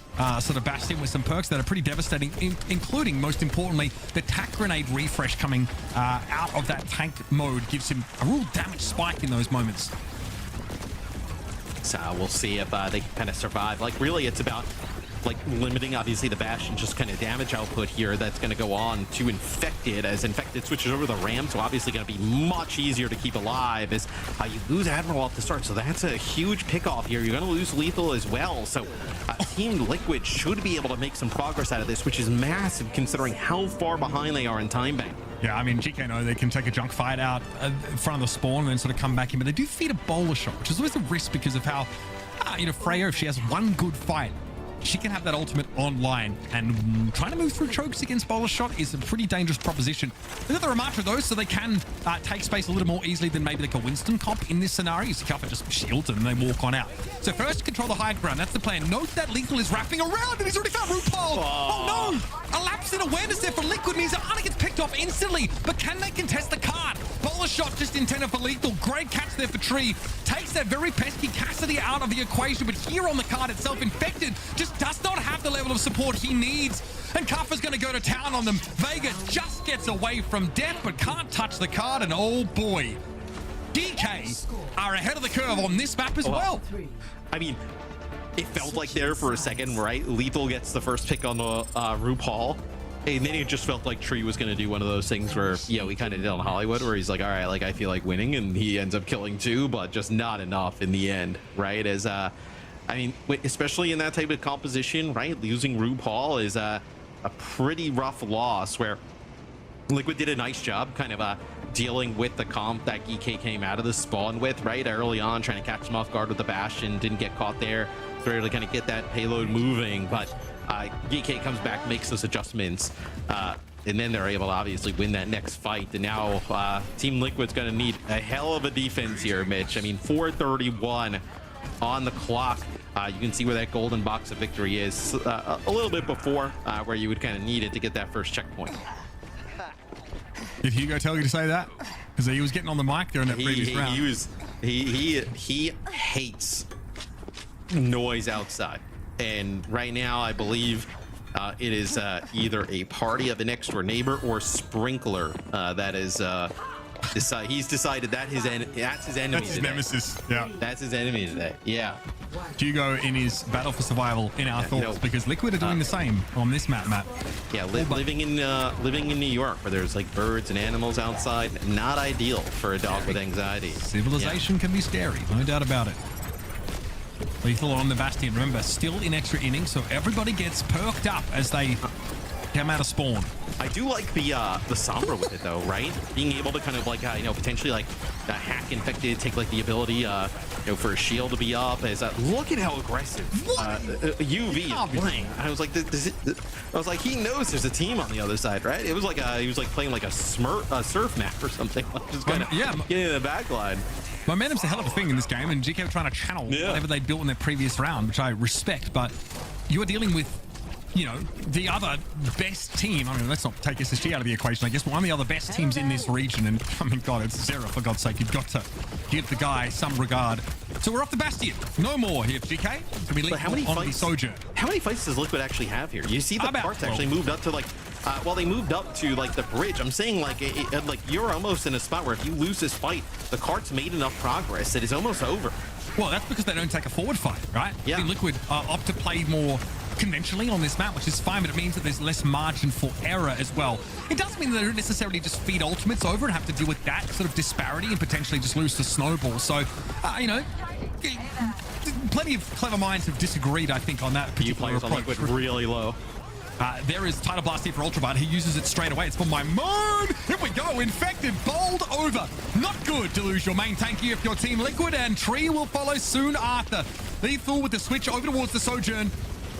sort of Bastion with some perks that are pretty devastating, including, most importantly, the tack grenade refresh coming out of that tank mode gives him a real damage spike in those moments. So we'll see if they can kind of survive. Like, really, it's about like limiting obviously the Bastion just kind of damage output here that's going to go on to Infected, as Infected switches over the Ram, so obviously going to be much easier to keep alive as you lose Admiral at the start, so that's a huge pick-off here. You're going to lose Lethal as well, so Team Liquid should be able to make some progress out of this, which is massive considering how far behind they are in time bank. Yeah, I mean, GK know they can take a junk fight out in front of the spawn and then sort of come back in, but they do feed a bowler shot, which is always a risk because of how, you know, Freya, if she has one good fight, she can have that ultimate online, and trying to move through chokes against bowler shot is a pretty dangerous proposition. They've got the Ramatra though, so they can take space a little more easily than maybe like a Winston comp in this scenario. You see Kuffer just shields and they walk on out. So first control the high ground, that's the plan. Note that Lethal is wrapping around and he's already found RuPaul. Oh no! A lapse in awareness there for Liquid means that Ana gets picked off instantly, but can they contest the card? Bowler shot just intended for Lethal. Great catch there for Tree. Takes that very pesky Cassidy out of the equation, but here on the card itself, Infected just does not have the level of support he needs. And Kuffer's going to go to town on them. Vega just gets away from death, but can't touch the card, and oh boy, DK are ahead of the curve on this map as well. I mean, it felt like there for a second, right? Lethal gets the first pick on the RuPaul, and then it just felt like Tree was going to do one of those things where, you know, he kind of did on Hollywood, where he's like, all right, like, I feel like winning, and he ends up killing two, but just not enough in the end, right? As, I mean, especially in that type of composition, right? Losing RuPaul is a pretty rough loss, where Liquid did a nice job kind of dealing with the comp that Geekay came out of the spawn with, right? Early on, trying to catch him off guard with the Bastion, didn't get caught there, able to kind of get that payload moving, but Geekay comes back, makes those adjustments, and then they're able to obviously win that next fight. And now Team Liquid's going to need a hell of a defense here, Mitch. I mean, 4:31 on the clock. You can see where that golden box of victory is a little bit before where you would kind of need it to get that first checkpoint. Did Hugo tell you to say that? Because he was getting on the mic there in that previous round. He hates noise outside, and right now I believe it is either a party of the next door neighbor or sprinkler that is he's decided that that's his enemy. That's his nemesis. Yeah, that's his enemy today. Yeah, Hugo in his battle for survival in our thoughts, because Liquid are doing the same on this map. Yeah, living in New York, where there's like birds and animals outside, not ideal for a dog with anxiety. Civilization can be scary, no doubt about it. Lethal on the Bastion. Remember, still in extra innings, so everybody gets perked up as they come out of spawn. I do like the Sombra with it though, right? Being able to kind of like potentially like hack infected, take like the ability for a shield to be up. As look at how aggressive UV is playing. I was like, I was like, he knows there's a team on the other side, right? It was like he was like playing like a surf map or something, like just kind of getting in the back line. Momentum's a hell of a thing in this game, and Geekay were trying to channel whatever they built in their previous round, which I respect. But you are dealing with, the other best team. I mean, let's not take SSG out of the equation, I guess, but one of the other best teams in this region. And I mean, God, it's Zera, for God's sake. You've got to give the guy some regard. So we're off the Bastion. No more here for GK. It's going to be lethal on the Sojourn. How many fights does Liquid actually have here? You see the parts actually moved up to like, they moved up to like the bridge. I'm saying like, like you're almost in a spot where if you lose this fight, the cart's made enough progress that it's almost over. Well, that's because they don't take a forward fight, right? Yeah. I mean, Liquid opt to play more conventionally on this map, which is fine, but it means that there's less margin for error as well. It doesn't mean that they don't necessarily just feed ultimates over and have to deal with that sort of disparity and potentially just lose to snowball. So, plenty of clever minds have disagreed, I think, on that particular approach. On Liquid really low. There is Tidal Blast here for Ultraviolet. He uses it straight away. It's for my moon. Here we go. Infected. Bowled over. Not good to lose your main tanky if your team Liquid, and Tree will follow soon after. Lethal with the switch over towards the Sojourn.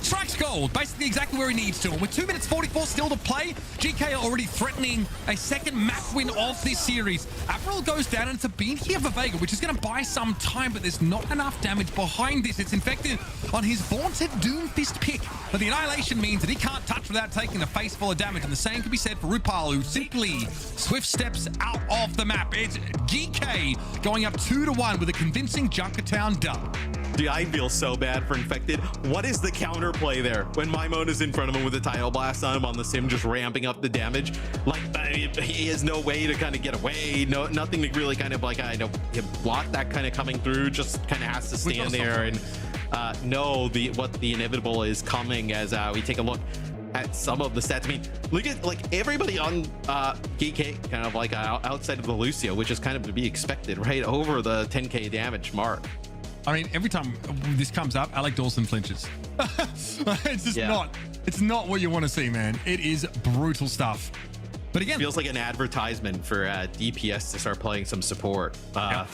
Strikes gold, basically exactly where he needs to. And with 2 minutes 44 still to play, GK are already threatening a second map win of this series. Avril goes down, and it's a beam here for Vega, which is going to buy some time, but there's not enough damage behind this. It's infected on his vaunted Doomfist pick, but the Annihilation means that he can't touch without taking a face full of damage. And the same can be said for Rupal, who simply swift steps out of the map. It's GK going up 2-1 with a convincing Junkertown dub. Dude, I feel so bad for Infected. What is the counterplay there when Maimon is in front of him with a Tidal Blast on him on the sim, just ramping up the damage? Like, he has no way to kind of get away, nothing to really kind of like, block that kind of coming through, just kind of has to stand there and know what the inevitable is coming as we take a look at some of the stats. I mean, look at like everybody on Geekay kind of like outside of the Lucio, which is kind of to be expected, right? Over the 10k damage mark. I mean, every time this comes up, Alec Dawson flinches. It's just it's not what you want to see, man. It is brutal stuff. But again, feels like an advertisement for DPS to start playing some support. I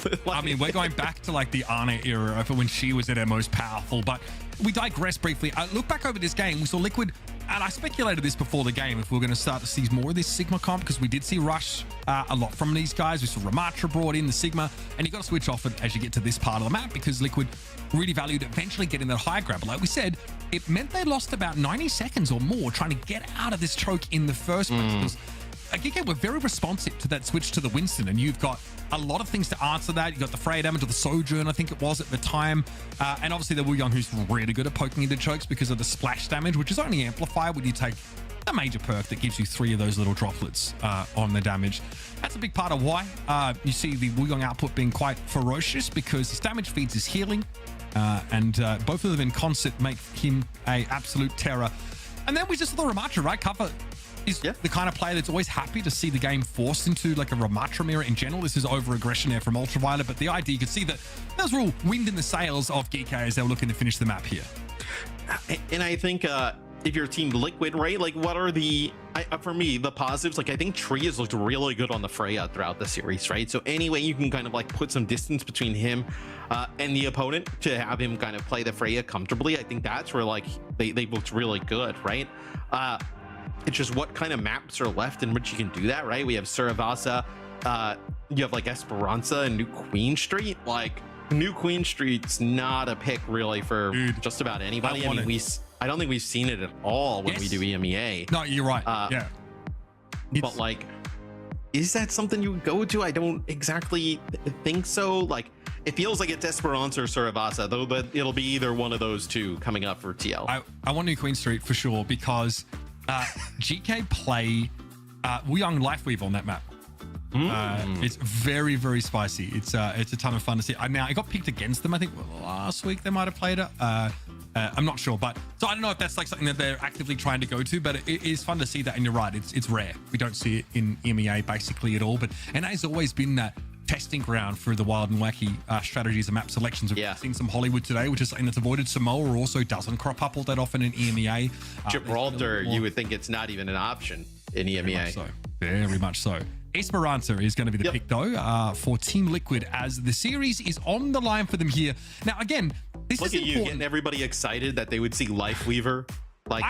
mean, we're going back to like the Ana era for when she was at her most powerful, but we digress briefly. Look back over this game. We saw Liquid, and I speculated this before the game, if we we're going to start to see more of this Sigma comp, because we did see Rush a lot from these guys. We saw Ramatra brought in the Sigma, and you got to switch off it as you get to this part of the map, because Liquid really valued eventually getting that high grab. Like we said, it meant they lost about 90 seconds or more trying to get out of this choke in the first place. Geekay were very responsive to that switch to the Winston, and you've got a lot of things to answer that. You've got the Freya damage or the Sojourn, I think it was at the time. And obviously the Wu Young, who's really good at poking into chokes because of the splash damage, which is only amplified when you take a major perk that gives you 3 of those little droplets on the damage. That's a big part of why you see the Wu Young output being quite ferocious, because his damage feeds his healing, and both of them in concert make him a absolute terror. And then we just saw the Ramatra, right? Cover is the kind of player that's always happy to see the game forced into like a Ramatra mirror in general. This is over aggression there from Ultraviolet, but the idea, you could see that there was real wind in the sails of Geekay as they were looking to finish the map here. And I think if you're Team Liquid, right, like what are the for me the positives? Like I think Tree has looked really good on the Freya throughout the series, right? So any way you can kind of like put some distance between him and the opponent to have him kind of play the Freya comfortably, I think that's where like they looked really good, right? It's just what kind of maps are left in which you can do that, right? We have Suravasa, you have like Esperanza and New Queen Street. Like New Queen Street's not a pick really for just about anybody. I mean, I don't think we've seen it at all when we do EMEA. No, you're right. But like, is that something you would go to? I don't exactly think so. Like, it feels like it's Esperanza or Suravasa, though, but it'll be either one of those two coming up for TL. I want New Queen Street for sure, because GK play Wu Young Lifeweave on that map. It's very, very spicy. It's a ton of fun to see. Now, I got picked against them. I think last week they might have played it. I'm not sure, but so I don't know if that's like something that they're actively trying to go to, but it is fun to see that. And you're right, it's rare. We don't see it in EMEA basically at all. But and has always been that testing ground for the wild and wacky strategies and map selections. We've seen some Hollywood today, which is something that's avoided. Samoa also doesn't crop up all that often in EMEA. Gibraltar, you would think it's not even an option in EMEA. Very much so. Esperanza is going to be the pick, though, for Team Liquid, as the series is on the line for them here. Now, again, this is important. Look at you getting everybody excited that they would see Lifeweaver. Look,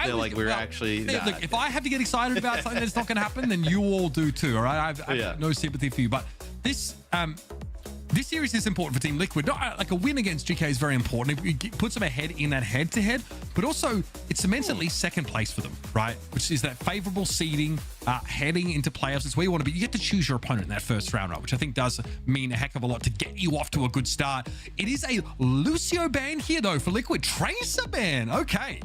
if I have to get excited about something that's not going to happen, then you all do too, all right? I have no sympathy for you. But this series is important for Team Liquid. Not like a win against Geekay is very important. It puts them ahead in that head-to-head, but also it cements at least second place for them, right? Which is that favorable seeding heading into playoffs. It's where you want to be. You get to choose your opponent in that first round, right? Which I think does mean a heck of a lot to get you off to a good start. It is a Lucio ban here, though, for Liquid. Tracer ban. Okay.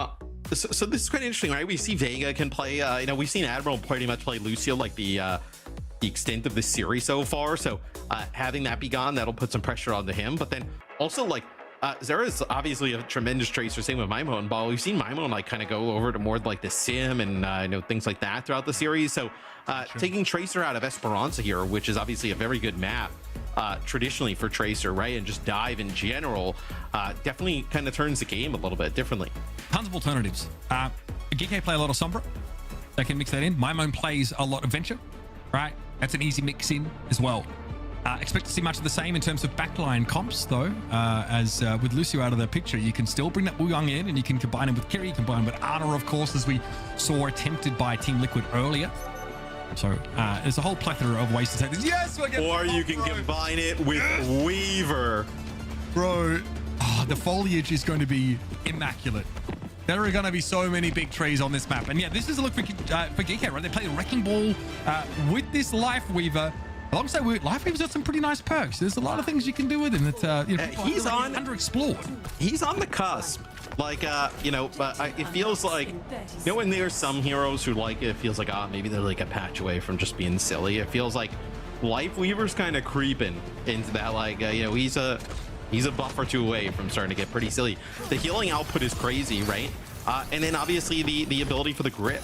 So this is quite interesting, right? We see Vega can play, we've seen Admiral pretty much play Lucio like the extent of the series so far. So having that be gone, that'll put some pressure onto him. But then also Zera is obviously a tremendous tracer, same with Maimon, but we've seen Maimon kind of go over to more like the sim and things like that throughout the series. So taking Tracer out of Esperanza here, which is obviously a very good map traditionally for Tracer, right? And just dive in general, definitely kind of turns the game a little bit differently. Tons of alternatives. Geekay play a lot of Sombra. They can mix that in. Maimon plays a lot of Venture, right? That's an easy mix in as well. Expect to see much of the same in terms of backline comps, though, as with Lucio out of the picture, you can still bring that Wuyong in, and you can combine him with Kiri, combine him with Ana, of course, as we saw attempted by Team Liquid earlier. So there's a whole plethora of ways to take this. Yes, or you can combine it with Weaver. Bro, the foliage is going to be immaculate. There are going to be so many big trees on this map. And yeah, this is a look for Geekay, right? They play a Wrecking Ball with this Lifeweaver. Alongside Lifeweaver's got some pretty nice perks. There's a lot of things you can do with him that he's underexplored. He's on the cusp. But it feels like, when there's some heroes who it feels like, maybe they're like a patch away from just being silly. It feels like Lifeweaver's kind of creeping into that, he's a buff or two away from starting to get pretty silly. The healing output is crazy, right? And then obviously the ability for the grip,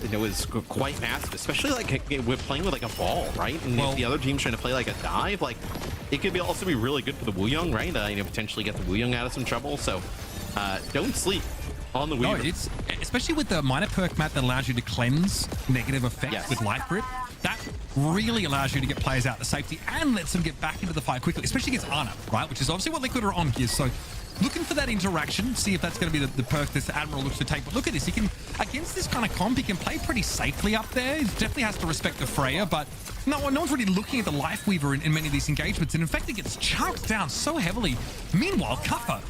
is quite massive, especially with playing with a ball, right? And if the other team's trying to play a dive, it could also be really good for the Wuyong, right? Potentially get the Wuyong out of some trouble. So don't sleep on the Weaver. No, it's especially with the minor perk map that allows you to cleanse negative effects with Life Grip. That really allows you to get players out to safety and lets them get back into the fight quickly, especially against Ana, right? Which is obviously what Liquid are on here. So looking for that interaction, see if that's going to be the perk this Admiral looks to take. But look at this, he can, against this kind of comp, he can play pretty safely up there. He definitely has to respect the Freya, but no one's really looking at the Lifeweaver in many of these engagements. And in fact, it gets chunked down so heavily. Meanwhile, Kuffer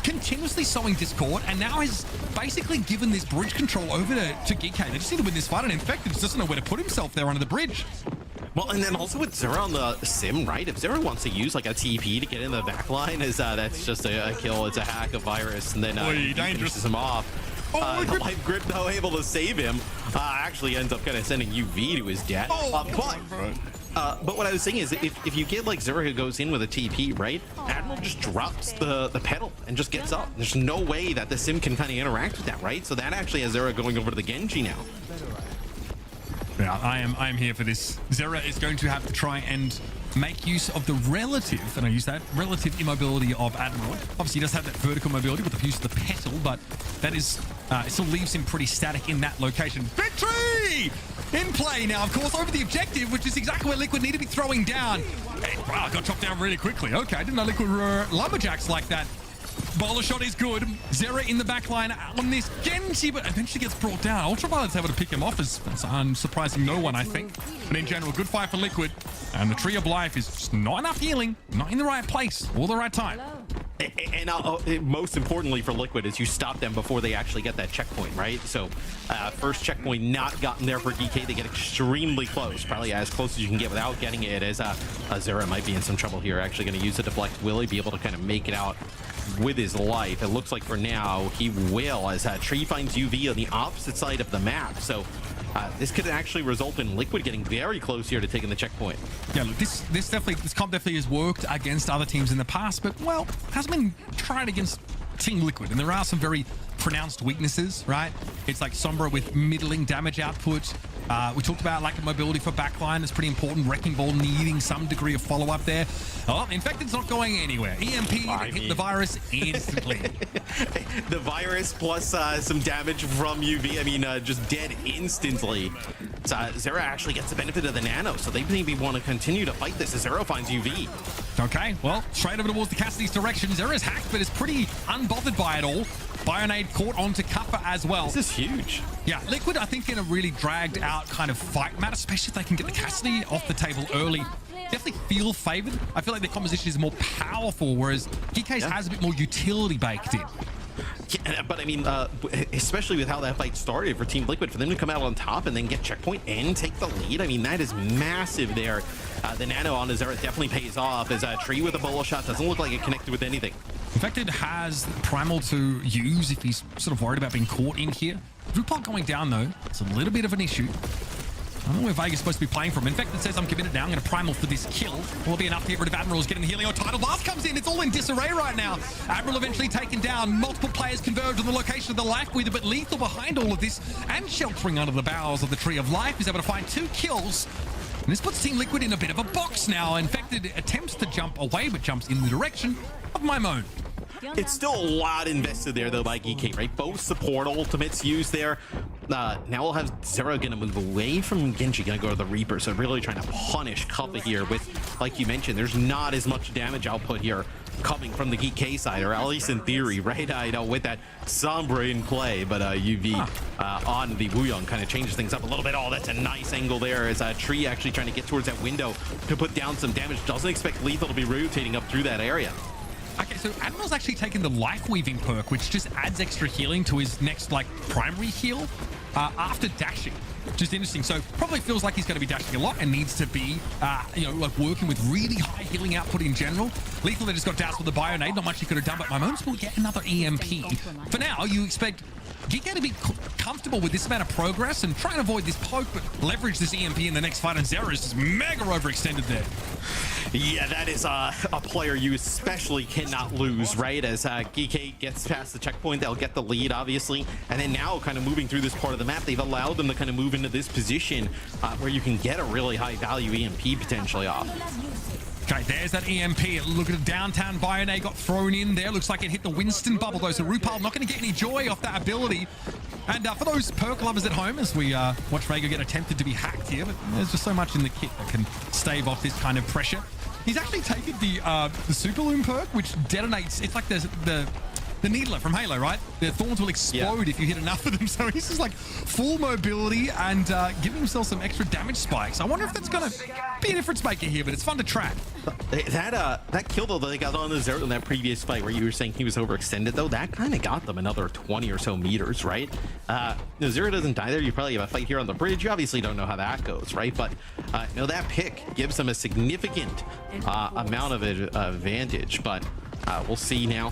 continuously sowing discord, and now has basically given this bridge control over to Geekay. They just need to win this fight, and Infected just doesn't know where to put himself there under the bridge. Well, and then also with Zera on the sim, right? If Zera wants to use a TP to get in the back line, that's just a kill. It's a hack, a virus, and then he finishes him off. Life Grip, though, able to save him, actually ends up kind of sending UV to his death. But what I was saying is, if you get Zera who goes in with a TP, right? Admiral just drops the pedal and just gets up. There's no way that the sim can kind of interact with that, right? So that actually has Zera going over to the Genji now. Yeah, I am here for this. Zera is going to have to try and make use of the relative, and I use that, relative immobility of Admiral. Obviously, he does have that vertical mobility with the use of the petal, but that is, it still leaves him pretty static in that location. Victory! In play now, of course, over the objective, which is exactly where Liquid need to be throwing down. Hey, wow, got chopped down really quickly. Okay, I didn't know Liquid were lumberjacks like that. Bowler shot is good. Zera in the back line on this Genji, but eventually gets brought down. Ultraviolet's able to pick him off, as that's unsurprising no one, I think. But in general, good fight for Liquid. And the Tree of Life is just not enough healing, not in the right place, or the right time. And most importantly for Liquid is you stop them before they actually get that checkpoint, right? So first checkpoint not gotten there for Geekay. They get extremely close, probably as close as you can get without getting it, as Zera might be in some trouble here. Actually going to use the deflect. Will he be able to kind of make it out with his life? It looks like for now he will, as Tree finds UV on the opposite side of the map. So this could actually result in Liquid getting very close here to taking the checkpoint. Yeah, look, this comp definitely has worked against other teams in the past, but well, hasn't been tried against Team Liquid, and there are some very pronounced weaknesses, right? It's like Sombra with middling damage output. We talked about lack of mobility for backline. It's pretty important. Wrecking Ball needing some degree of follow-up there. Oh, Infected's not going anywhere. EMP hit the virus instantly. The virus plus some damage from UV. I mean, just dead instantly. Zera actually gets the benefit of the nano, so they maybe want to continue to fight this as Zero finds UV. Okay, well, straight over towards the Cassidy's direction. Zera's hacked, but is pretty unbothered by it all. Bionade caught onto Cuffer as well. This is huge. Yeah, Liquid, I think, in a really dragged out kind of fight match, especially if they can get the Cassidy off the table early. Definitely feel favored. I feel like their composition is more powerful, whereas Geekay's has a bit more utility baked in. Yeah, but I mean, especially with how that fight started for Team Liquid, for them to come out on top and then get checkpoint and take the lead, I mean, that is massive there. The nano on Zera definitely pays off, as Tree with a bolo shot doesn't look like it connected with anything. Infected has Primal to use if he's sort of worried about being caught in here. RuPaul going down, though, it's a little bit of an issue. I don't know where Vega's supposed to be playing from. Infected says, I'm committed now. I'm going to Primal for this kill. Will be enough to get rid of Admiral's getting the healing. Oh, Tidal Blast comes in. It's all in disarray right now. Admiral eventually taken down. Multiple players converge on the location of the Life Breather, but Lethal behind all of this and sheltering under the bowels of the Tree of Life is able to find 2 kills. And this puts Team Liquid in a bit of a box now. Infected attempts to jump away, but jumps in the direction of Mimone. It's still a lot invested there, though, by Geekay, right? Both support ultimates used there. Now we'll have Zera going to move away from Genji, going to go to the Reaper. So really trying to punish Kappa here with, like you mentioned, there's not as much damage output here coming from the Geekay side, or at least in theory, right? I know with that Sombra in play, but UV on the Wuyong kind of changes things up a little bit. Oh, that's a nice angle there as Tree actually trying to get towards that window to put down some damage. Doesn't expect Lethal to be rotating up through that area. Okay, so Admiral's actually taken the Life Weaving perk, which just adds extra healing to his next, like, primary heal after dashing. Just interesting. So probably feels like he's going to be dashing a lot and needs to be, you know, like working with really high healing output in general. Lethal that just got doused with the Bionade. Not much he could have done, but Mimone's will get another EMP. For now, you expect Geekay to be comfortable with this amount of progress and try and avoid this poke, but leverage this EMP in the next fight, and Zera is just mega overextended there. Yeah, that is a player you especially cannot lose, right? As Geekay gets past the checkpoint, they'll get the lead, obviously. And then now, kind of moving through this part of the map, they've allowed them to kind of move into this position where you can get a really high-value EMP potentially off. Okay, there's that EMP. Look at the downtown Bionade got thrown in there. Looks like it hit the Winston bubble, though, so RuPaul not going to get any joy off that ability. And for those perk lovers at home, as we watch Vega get attempted to be hacked here, but there's just so much in the kit that can stave off this kind of pressure. He's actually taken the Super Loom perk, which detonates. It's like the Needler from Halo, right? The thorns will explode if you hit enough of them. So he's just like full mobility and giving himself some extra damage spikes. I wonder if that's going to be a difference maker here, but it's fun to track. That kill, though, that they got on the Zera in that previous fight where you were saying he was overextended, though, that kind of got them another 20 or so meters, right? Zera doesn't die there. You probably have a fight here on the bridge. You obviously don't know how that goes, right? But no, that pick gives them a significant amount of advantage. But we'll see now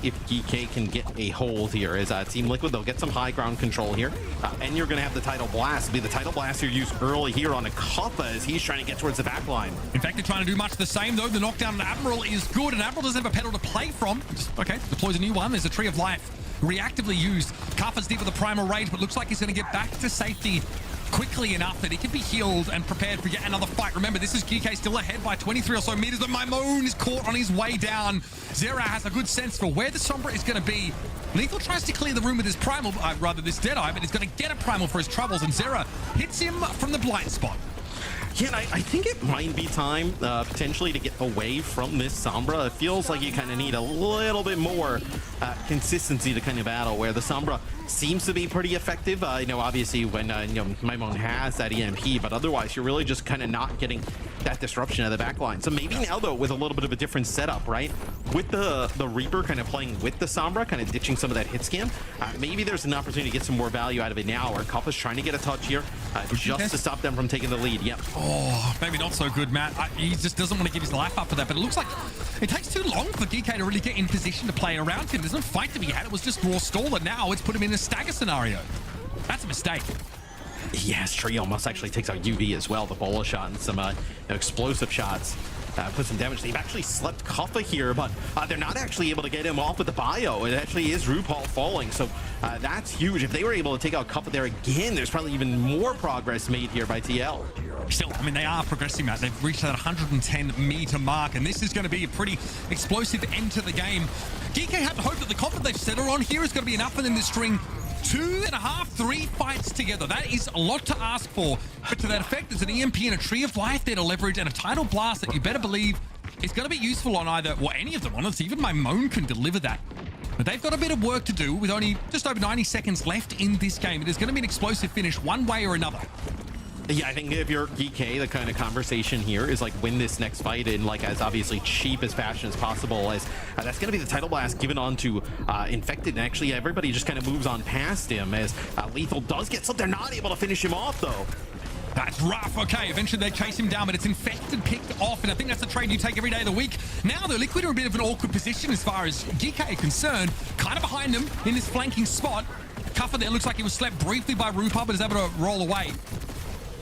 if Geekay can get a hold here. As Team Liquid, they'll get some high ground control here. And you're going to have the Tidal Blast. It'll be the Tidal Blast you use early here on a Kappa as he's trying to get towards the back line. In fact, they're trying to do much the same, though. The knockdown on Admiral is good, and Admiral doesn't have a pedal to play from. Just, okay, deploys a new one. There's a Tree of Life reactively used. Kappa's deep with the Primal Rage, but looks like he's going to get back to safety quickly enough that he can be healed and prepared for yet another fight. Remember, this is Geekay still ahead by 23 or so meters, but Mimone is caught on his way down. Zera has a good sense for where the Sombra is going to be. Lethal tries to clear the room with his Primal, rather this Deadeye, but he's going to get a Primal for his troubles, and Zera hits him from the blind spot. Yeah, and I think it might be time potentially to get away from this Sombra. It feels like you kind of need a little bit more consistency to kind of battle, where the Sombra seems to be pretty effective. You know, obviously when you know, Mimone has that EMP, but otherwise you're really just kind of not getting that disruption of the backline. So maybe now, though, with a little bit of a different setup, right? With the Reaper kind of playing with the Sombra, kind of ditching some of that hit scan, maybe there's an opportunity to get some more value out of it now, where Kappa's trying to get a touch here just to stop them from taking the lead. Yep. Oh, maybe not so good, Matt. He just doesn't want to give his life up for that, but it looks like it takes too long for Geekay to really get in position to play around him. There's no fight to be had. It was just raw stall, and now it's put him in a stagger scenario. That's a mistake. Yes, Tree almost actually takes out UV as well, the bolo shot and some explosive shots. put some damage. They've actually slept Kuffa here, but they're not actually able to get him off with the bio. It actually is RuPaul falling, so that's huge. If they were able to take out Kuffa there again, there's probably even more progress made here by TL. Still, I mean, they are progressing, Matt. They've reached that 110-meter mark, and this is going to be a pretty explosive end to the game. Geekay have to hope that the confidence they've settled on here is going to be enough for them to string 2.5, 3 fights together. That is a lot to ask for. But to that effect, there's an EMP and a Tree of Life there to leverage, and a Tidal Blast that you better believe is going to be useful on either, well, any of them, honestly. Even my Moan can deliver that. But they've got a bit of work to do with only just over 90 seconds left in this game. It is going to be an explosive finish one way or another. Yeah, I think if you're Geekay, the kind of conversation here is like win this next fight in like as obviously cheap as fashion as possible, as that's going to be the Tidal Blast given on to Infected, and actually everybody just kind of moves on past him as Lethal does get something. They're not able to finish him off though. That's rough. Okay, eventually they chase him down, but it's Infected picked off, and I think that's the trade you take every day of the week. Now the Liquid are in a bit of an awkward position as far as Geekay are concerned, kind of behind them in this flanking spot. Kuffa there looks like he was slept briefly by RuPaul, but is able to roll away.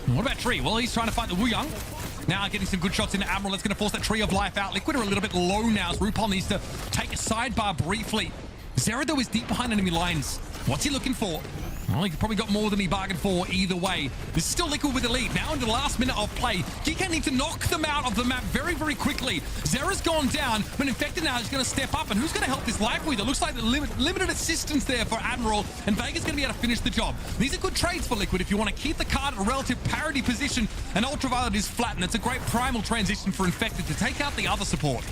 What about Tree? Well, he's trying to fight the Wuyang. Now getting some good shots into Admiral. That's going to force that Tree of Life out. Liquid are a little bit low now as RuPaul needs to take a sidebar briefly. Zera, though, is deep behind enemy lines. What's he looking for? Well, he probably got more than he bargained for either way. This is still Liquid with the lead. Now into the last minute of play. Geekay need to knock them out of the map very, very quickly. Zera's gone down, but Infected now is going to step up. And who's going to help this life with? It looks like the limited assistance there for Admiral, and Vega's going to be able to finish the job. These are good trades for Liquid if you want to keep the card at a relative parity position. And Ultraviolet is flat, and it's a great primal transition for Infected to take out the other support.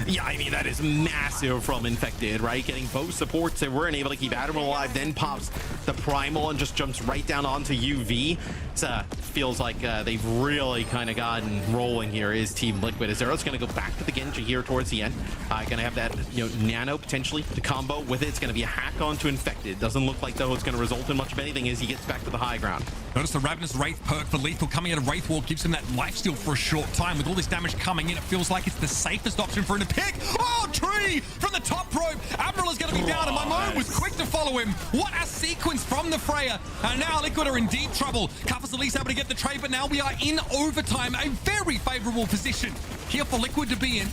Yeah, I mean, that is massive from Infected, right? Getting both supports, they weren't able to keep Admiral alive, then pops the Primal and just jumps right down onto UV. It feels like they've really kind of gotten rolling here is Team Liquid. Zero's going to go back to the Genji here towards the end. Going to have that, Nano potentially to combo with it. It's going to be a hack onto Infected. Doesn't look like, though, it's going to result in much of anything as he gets back to the high ground. Notice the Ravenous Wraith perk for Lethal coming out of Wraith Wall gives him that lifesteal for a short time. With all this damage coming in, it feels like it's the safest option for him to pick. Oh, Tree from the top rope. Admiral is going to be down, and my Moan was quick to follow him. What a sequence from the Freya. And now Liquid are in deep trouble. Kuffa's at least able to get the trade, but now we are in overtime. A very favorable position here for Liquid to be in.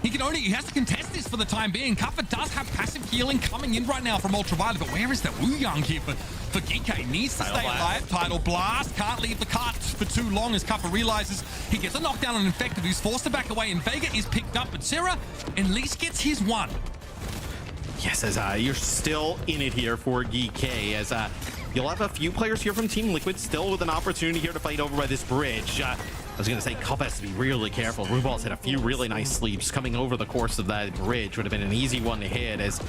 He has to contest this for the time being. Kuffa does have passive healing coming in right now from Ultraviolet, but where is the Wuyang here for Geekay? Needs to stay alive. Tidal Blast. Can't leave the cart for too long as Kuffa realizes he gets a knockdown on Infected, who's forced to back away, and Vega is picked up, but Zera at least gets his one. Yes, as you're still in it here for Geekay, as you'll have a few players here from Team Liquid still with an opportunity here to fight over by this bridge. I was going to say, Kuffa has to be really careful. RuPaul's had a few really nice sleeps coming over the course of that bridge. Would have been an easy one to hit as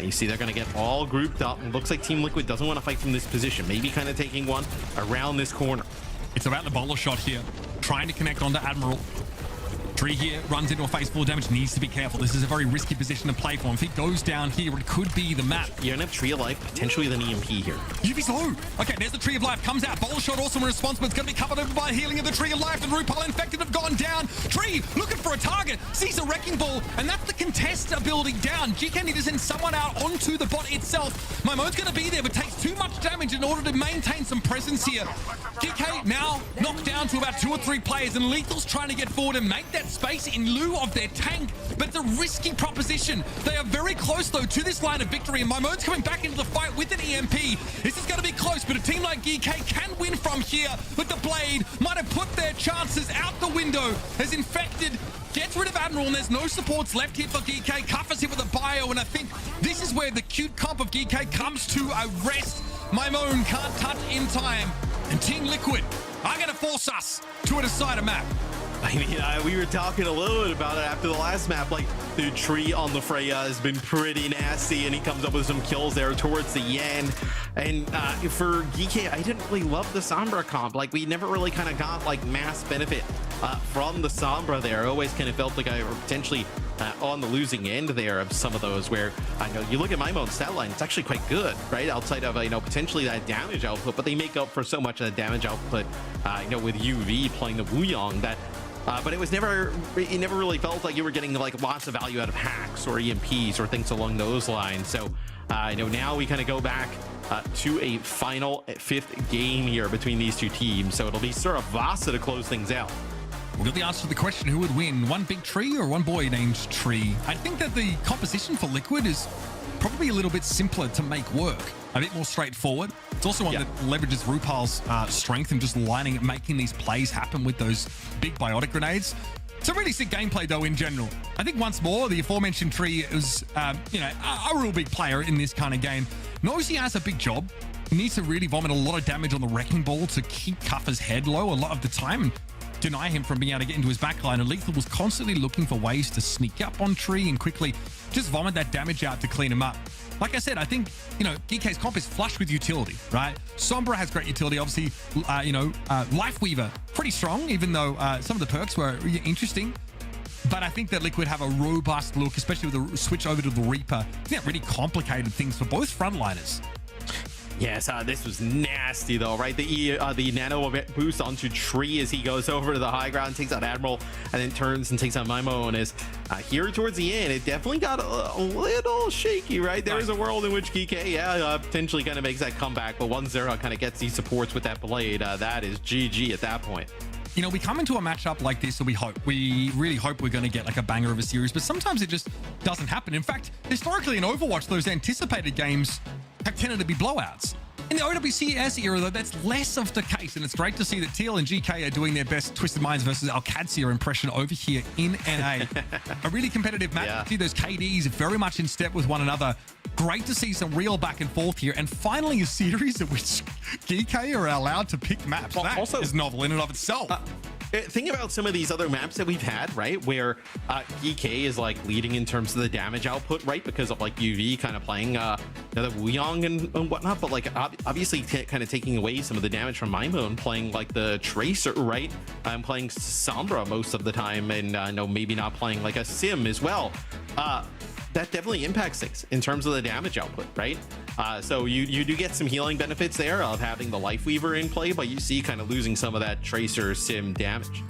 you see they're going to get all grouped up. And looks like Team Liquid doesn't want to fight from this position. Maybe kind of taking one around this corner. It's about the bowler shot here. Trying to connect onto Admiral. Tree here runs into a face full of damage. Needs to be careful. This is a very risky position to play for him. If he goes down here, it could be the map. You're gonna have Tree of Life, potentially with an EMP here. UV's low. Okay, there's the Tree of Life. Comes out. Bowl shot also in response, but it's going to be covered over by healing of the Tree of Life. And RuPaul Infected have gone down. Tree looking for a target. Sees a Wrecking Ball, and that's the contest ability down. Geekay need to send someone out onto the bot itself. My Moan's going to be there, but takes too much damage in order to maintain some presence here. Geekay now knocked down to about 2 or 3 players, and Lethal's trying to get forward and make that space in lieu of their tank, but it's a risky proposition. They are very close, though, to this line of victory, and my Moan's coming back into the fight with an EMP. This is going to be close, but a team like Geekay can win from here, but the Blade might have put their chances out the window as Infected gets rid of Admiral, and there's no supports left here for Geekay. Kuffa's here with a bio, and I think this is where the cute comp of Geekay comes to a rest. My Moan can't touch in time, and Team Liquid are going to force us to a decider map. I mean, we were talking a little bit about it after the last map. Like, the Tree on the Freya has been pretty nasty, and he comes up with some kills there towards the end. And for Geekay, I didn't really love the Sombra comp. Like, we never really kind of got, like, mass benefit from the Sombra there. I always kind of felt like I were potentially on the losing end there of some of those where, I know, you look at my own stat line, it's actually quite good, right? Outside of, potentially that damage output, but they make up for so much of the damage output, with UV playing the Wuyang that but it never really felt like you were getting like lots of value out of hacks or EMPs or things along those lines. So now we kind of go back to a final 5th game here between these two teams. So it'll be sort of Vasa to close things out. We'll get the answer to the question, who would win? One big tree or one boy named Tree? I think that the composition for Liquid is probably a little bit simpler to make work, a bit more straightforward. It's also one that leverages RuPaul's strength and just making these plays happen with those big biotic grenades. It's a really sick gameplay, though, in general. I think once more, the aforementioned Tree is, a real big player in this kind of game. Knows he has a big job. He needs to really vomit a lot of damage on the Wrecking Ball to keep Kuffer's head low a lot of the time and deny him from being able to get into his backline. And Lethal was constantly looking for ways to sneak up on Tree and quickly just vomit that damage out to clean him up. Like I said, I think, Geekay's comp is flush with utility, right? Sombra has great utility. Obviously, Lifeweaver, pretty strong, even though some of the perks were interesting. But I think that Liquid have a robust look, especially with the switch over to the Reaper. I think that really complicated things for both frontliners. Yes, this was nasty though, right? The nano boost onto Tree as he goes over to the high ground, takes out Admiral, and then turns and takes out Mimo. And is here towards the end, it definitely got a little shaky, right? There is a world in which Geekay, potentially kind of makes that comeback, but 1-0 kind of gets these supports with that blade. That is GG at that point. We come into a matchup like this and we really hope we're going to get like a banger of a series, but sometimes it just doesn't happen. In fact, historically in Overwatch, those anticipated games have tended to be blowouts. In the OWCS era, though, that's less of the case, and it's great to see that TL and Geekay are doing their best Twisted Minds versus OWCS impression over here in NA. A really competitive match. Yeah. See those KDs very much in step with one another. Great to see some real back and forth here, and finally a series in which Geekay are allowed to pick maps. Well, that also is novel in and of itself. Think about some of these other maps that we've had, right? Where Geekay is like leading in terms of the damage output, right? Because of like UV kind of playing the Wuyong and whatnot, but like obviously kind of taking away some of the damage from Mimo and playing like the Tracer, right? I'm playing Sombra most of the time, and maybe not playing like a Sim as well. That definitely impacts things in terms of the damage output, right? So you do get some healing benefits there of having the Lifeweaver in play, but you see kind of losing some of that Tracer Sim damage.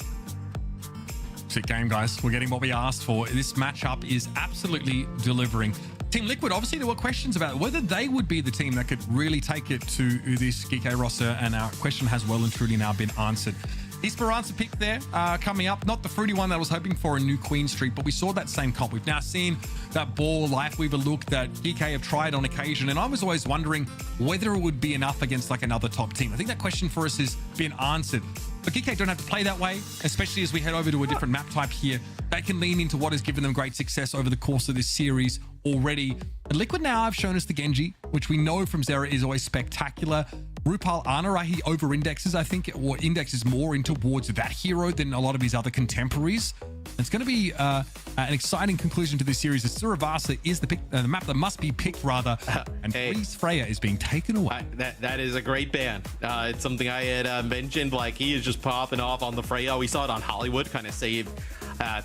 Sick game, guys. We're getting what we asked for. This matchup is absolutely delivering. Team Liquid, obviously there were questions about whether they would be the team that could really take it to this Geekay roster, and our question has well and truly now been answered. Esperanza pick there coming up, not the fruity one that I was hoping for in New Queen Street, but we saw that same comp. We've now seen that ball Lifeweaver look that Geekay have tried on occasion, and I was always wondering whether it would be enough against like another top team. I think that question for us has been answered. But Geekay don't have to play that way, especially as we head over to a different map type here. They can lean into what has given them great success over the course of this series already. And Liquid now have shown us the Genji, which we know from Zera is always spectacular. Rupal Ana, he over-indexes, I think, or indexes more in towards that hero than a lot of his other contemporaries. It's going to be an exciting conclusion to this series. As Suravasa is the map that must be picked, rather, and Freeze Freya is being taken away. That is a great ban. It's something I had mentioned, like he is just popping off on the Freya. We saw it on Hollywood, kind of saved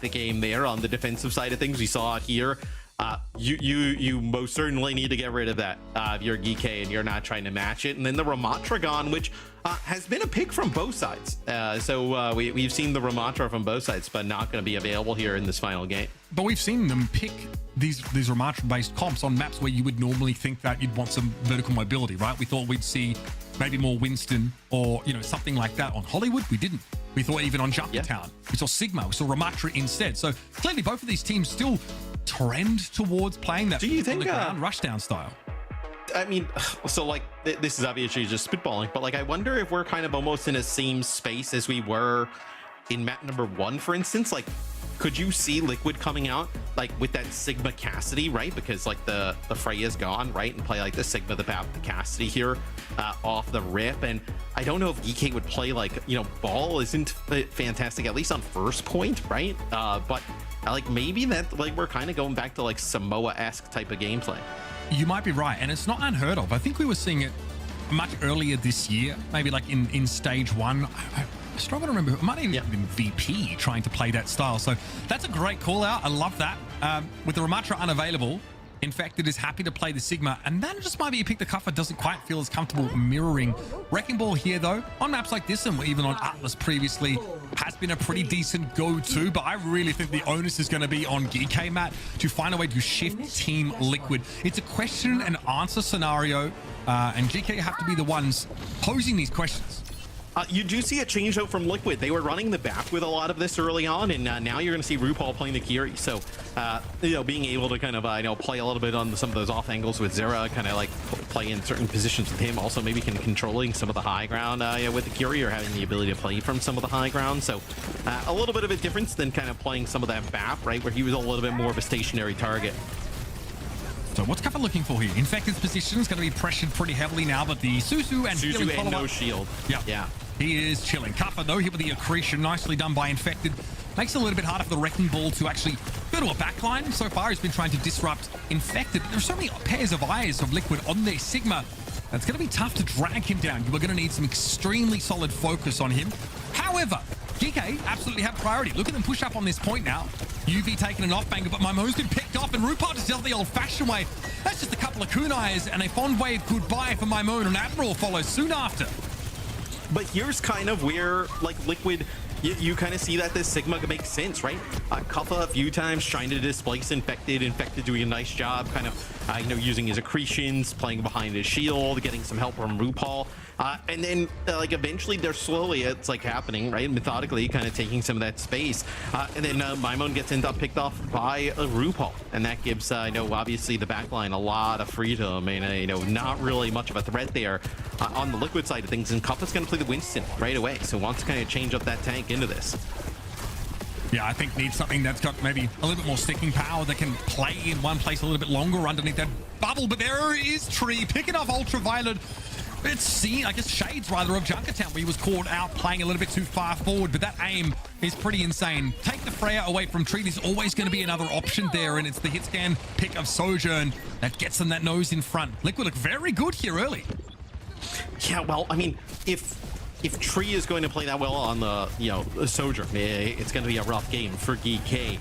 the game there on the defensive side of things. We saw it here. You most certainly need to get rid of that if you're Geekay and you're not trying to match it. And then the Ramatragon, which has been a pick from both sides. We've seen the Ramatra from both sides, but not going to be available here in this final game. But we've seen them pick these Ramatra-based comps on maps where you would normally think that you'd want some vertical mobility, right? We thought we'd see maybe more Winston or something like that on Hollywood. We didn't. We thought even on Junkertown. We saw Sigma. We saw Ramatra instead. So clearly both of these teams still trend towards playing that. Do you think ground rushdown style? I mean, so like this is obviously just spitballing, but like I wonder if we're kind of almost in the same space as we were in map number 1, for instance. Like, could you see Liquid coming out like with that Sigma Cassidy, right? Because like the Freya's gone, right? And play like the Sigma the Cassidy here off the rip. And I don't know if Geekay would play like, Ball isn't fantastic, at least on first point, right? But like maybe that like we're kind of going back to like Samoa-esque type of gameplay. You might be right, and it's not unheard of. I think we were seeing it much earlier this year, maybe like in stage 1. I struggle to remember. It might even have been VP trying to play that style. So that's a great call out. I love that. With the Ramatra unavailable, Infected is happy to play the Sigma, and that just might be a pick the Cuffer doesn't quite feel as comfortable mirroring. Wrecking Ball here, though, on maps like this, and even on Atlas previously, has been a pretty decent go-to, but I really think the onus is going to be on Geekay, Matt, to find a way to shift Team Liquid. It's a question and answer scenario, and Geekay have to be the ones posing these questions. You do see a change though from Liquid. They were running the back with a lot of this early on, and now you're going to see RuPaul playing the Kiri. So, you know, being able to kind of play a little bit on some of those off angles with Zera, kind of like play in certain positions with him. Also, maybe controlling some of the high ground with the Kiri, or having the ability to play from some of the high ground. So, a little bit of a difference than kind of playing some of that BAP, right, where he was a little bit more of a stationary target. So what's Kappa looking for here? Infected's position is going to be pressured pretty heavily now, but the Susu and no shield. Yeah. He is chilling. Kappa, though, here with the accretion, nicely done by Infected. Makes it a little bit harder for the Wrecking Ball to actually go to a backline. So far, he's been trying to disrupt Infected. There's so many pairs of eyes of Liquid on their Sigma. That's going to be tough to drag him down. You are going to need some extremely solid focus on him. However, Geekay absolutely have priority. Look at them push up on this point now. UV taking an off-banger, but Maimo's been picked off, and RuPaul just dealt the old-fashioned way. That's just a couple of kunais, and a fond wave goodbye for Maimo, and Admiral follows soon after. But here's kind of where, like, Liquid, you kind of see that this Sigma makes sense, right? Kappa a few times trying to displace Infected doing a nice job, kind of, using his accretions, playing behind his shield, getting some help from RuPaul. And then, like, eventually they're slowly, it's like happening, right? Methodically, kind of taking some of that space. And then Maimon gets picked off by RuPaul. And that gives, obviously the backline a lot of freedom and, not really much of a threat there on the Liquid side of things. And Kappa's going to play the Winston right away. So wants to kind of change up that tank into this. Yeah, I think needs something that's got maybe a little bit more sticking power that can play in one place a little bit longer underneath that bubble. But there is Tree picking off Ultraviolet. It's seen, I guess, shades rather of Junkertown, where he was caught out playing a little bit too far forward, but that aim is pretty insane. Take the Freya away from Tree. There's always going to be another option there, and it's the hit scan pick of Sojourn that gets them that nose in front. Liquid look very good here early. Yeah, well, I mean, if Tree is going to play that well on the Sojourn, it's going to be a rough game for Geekay.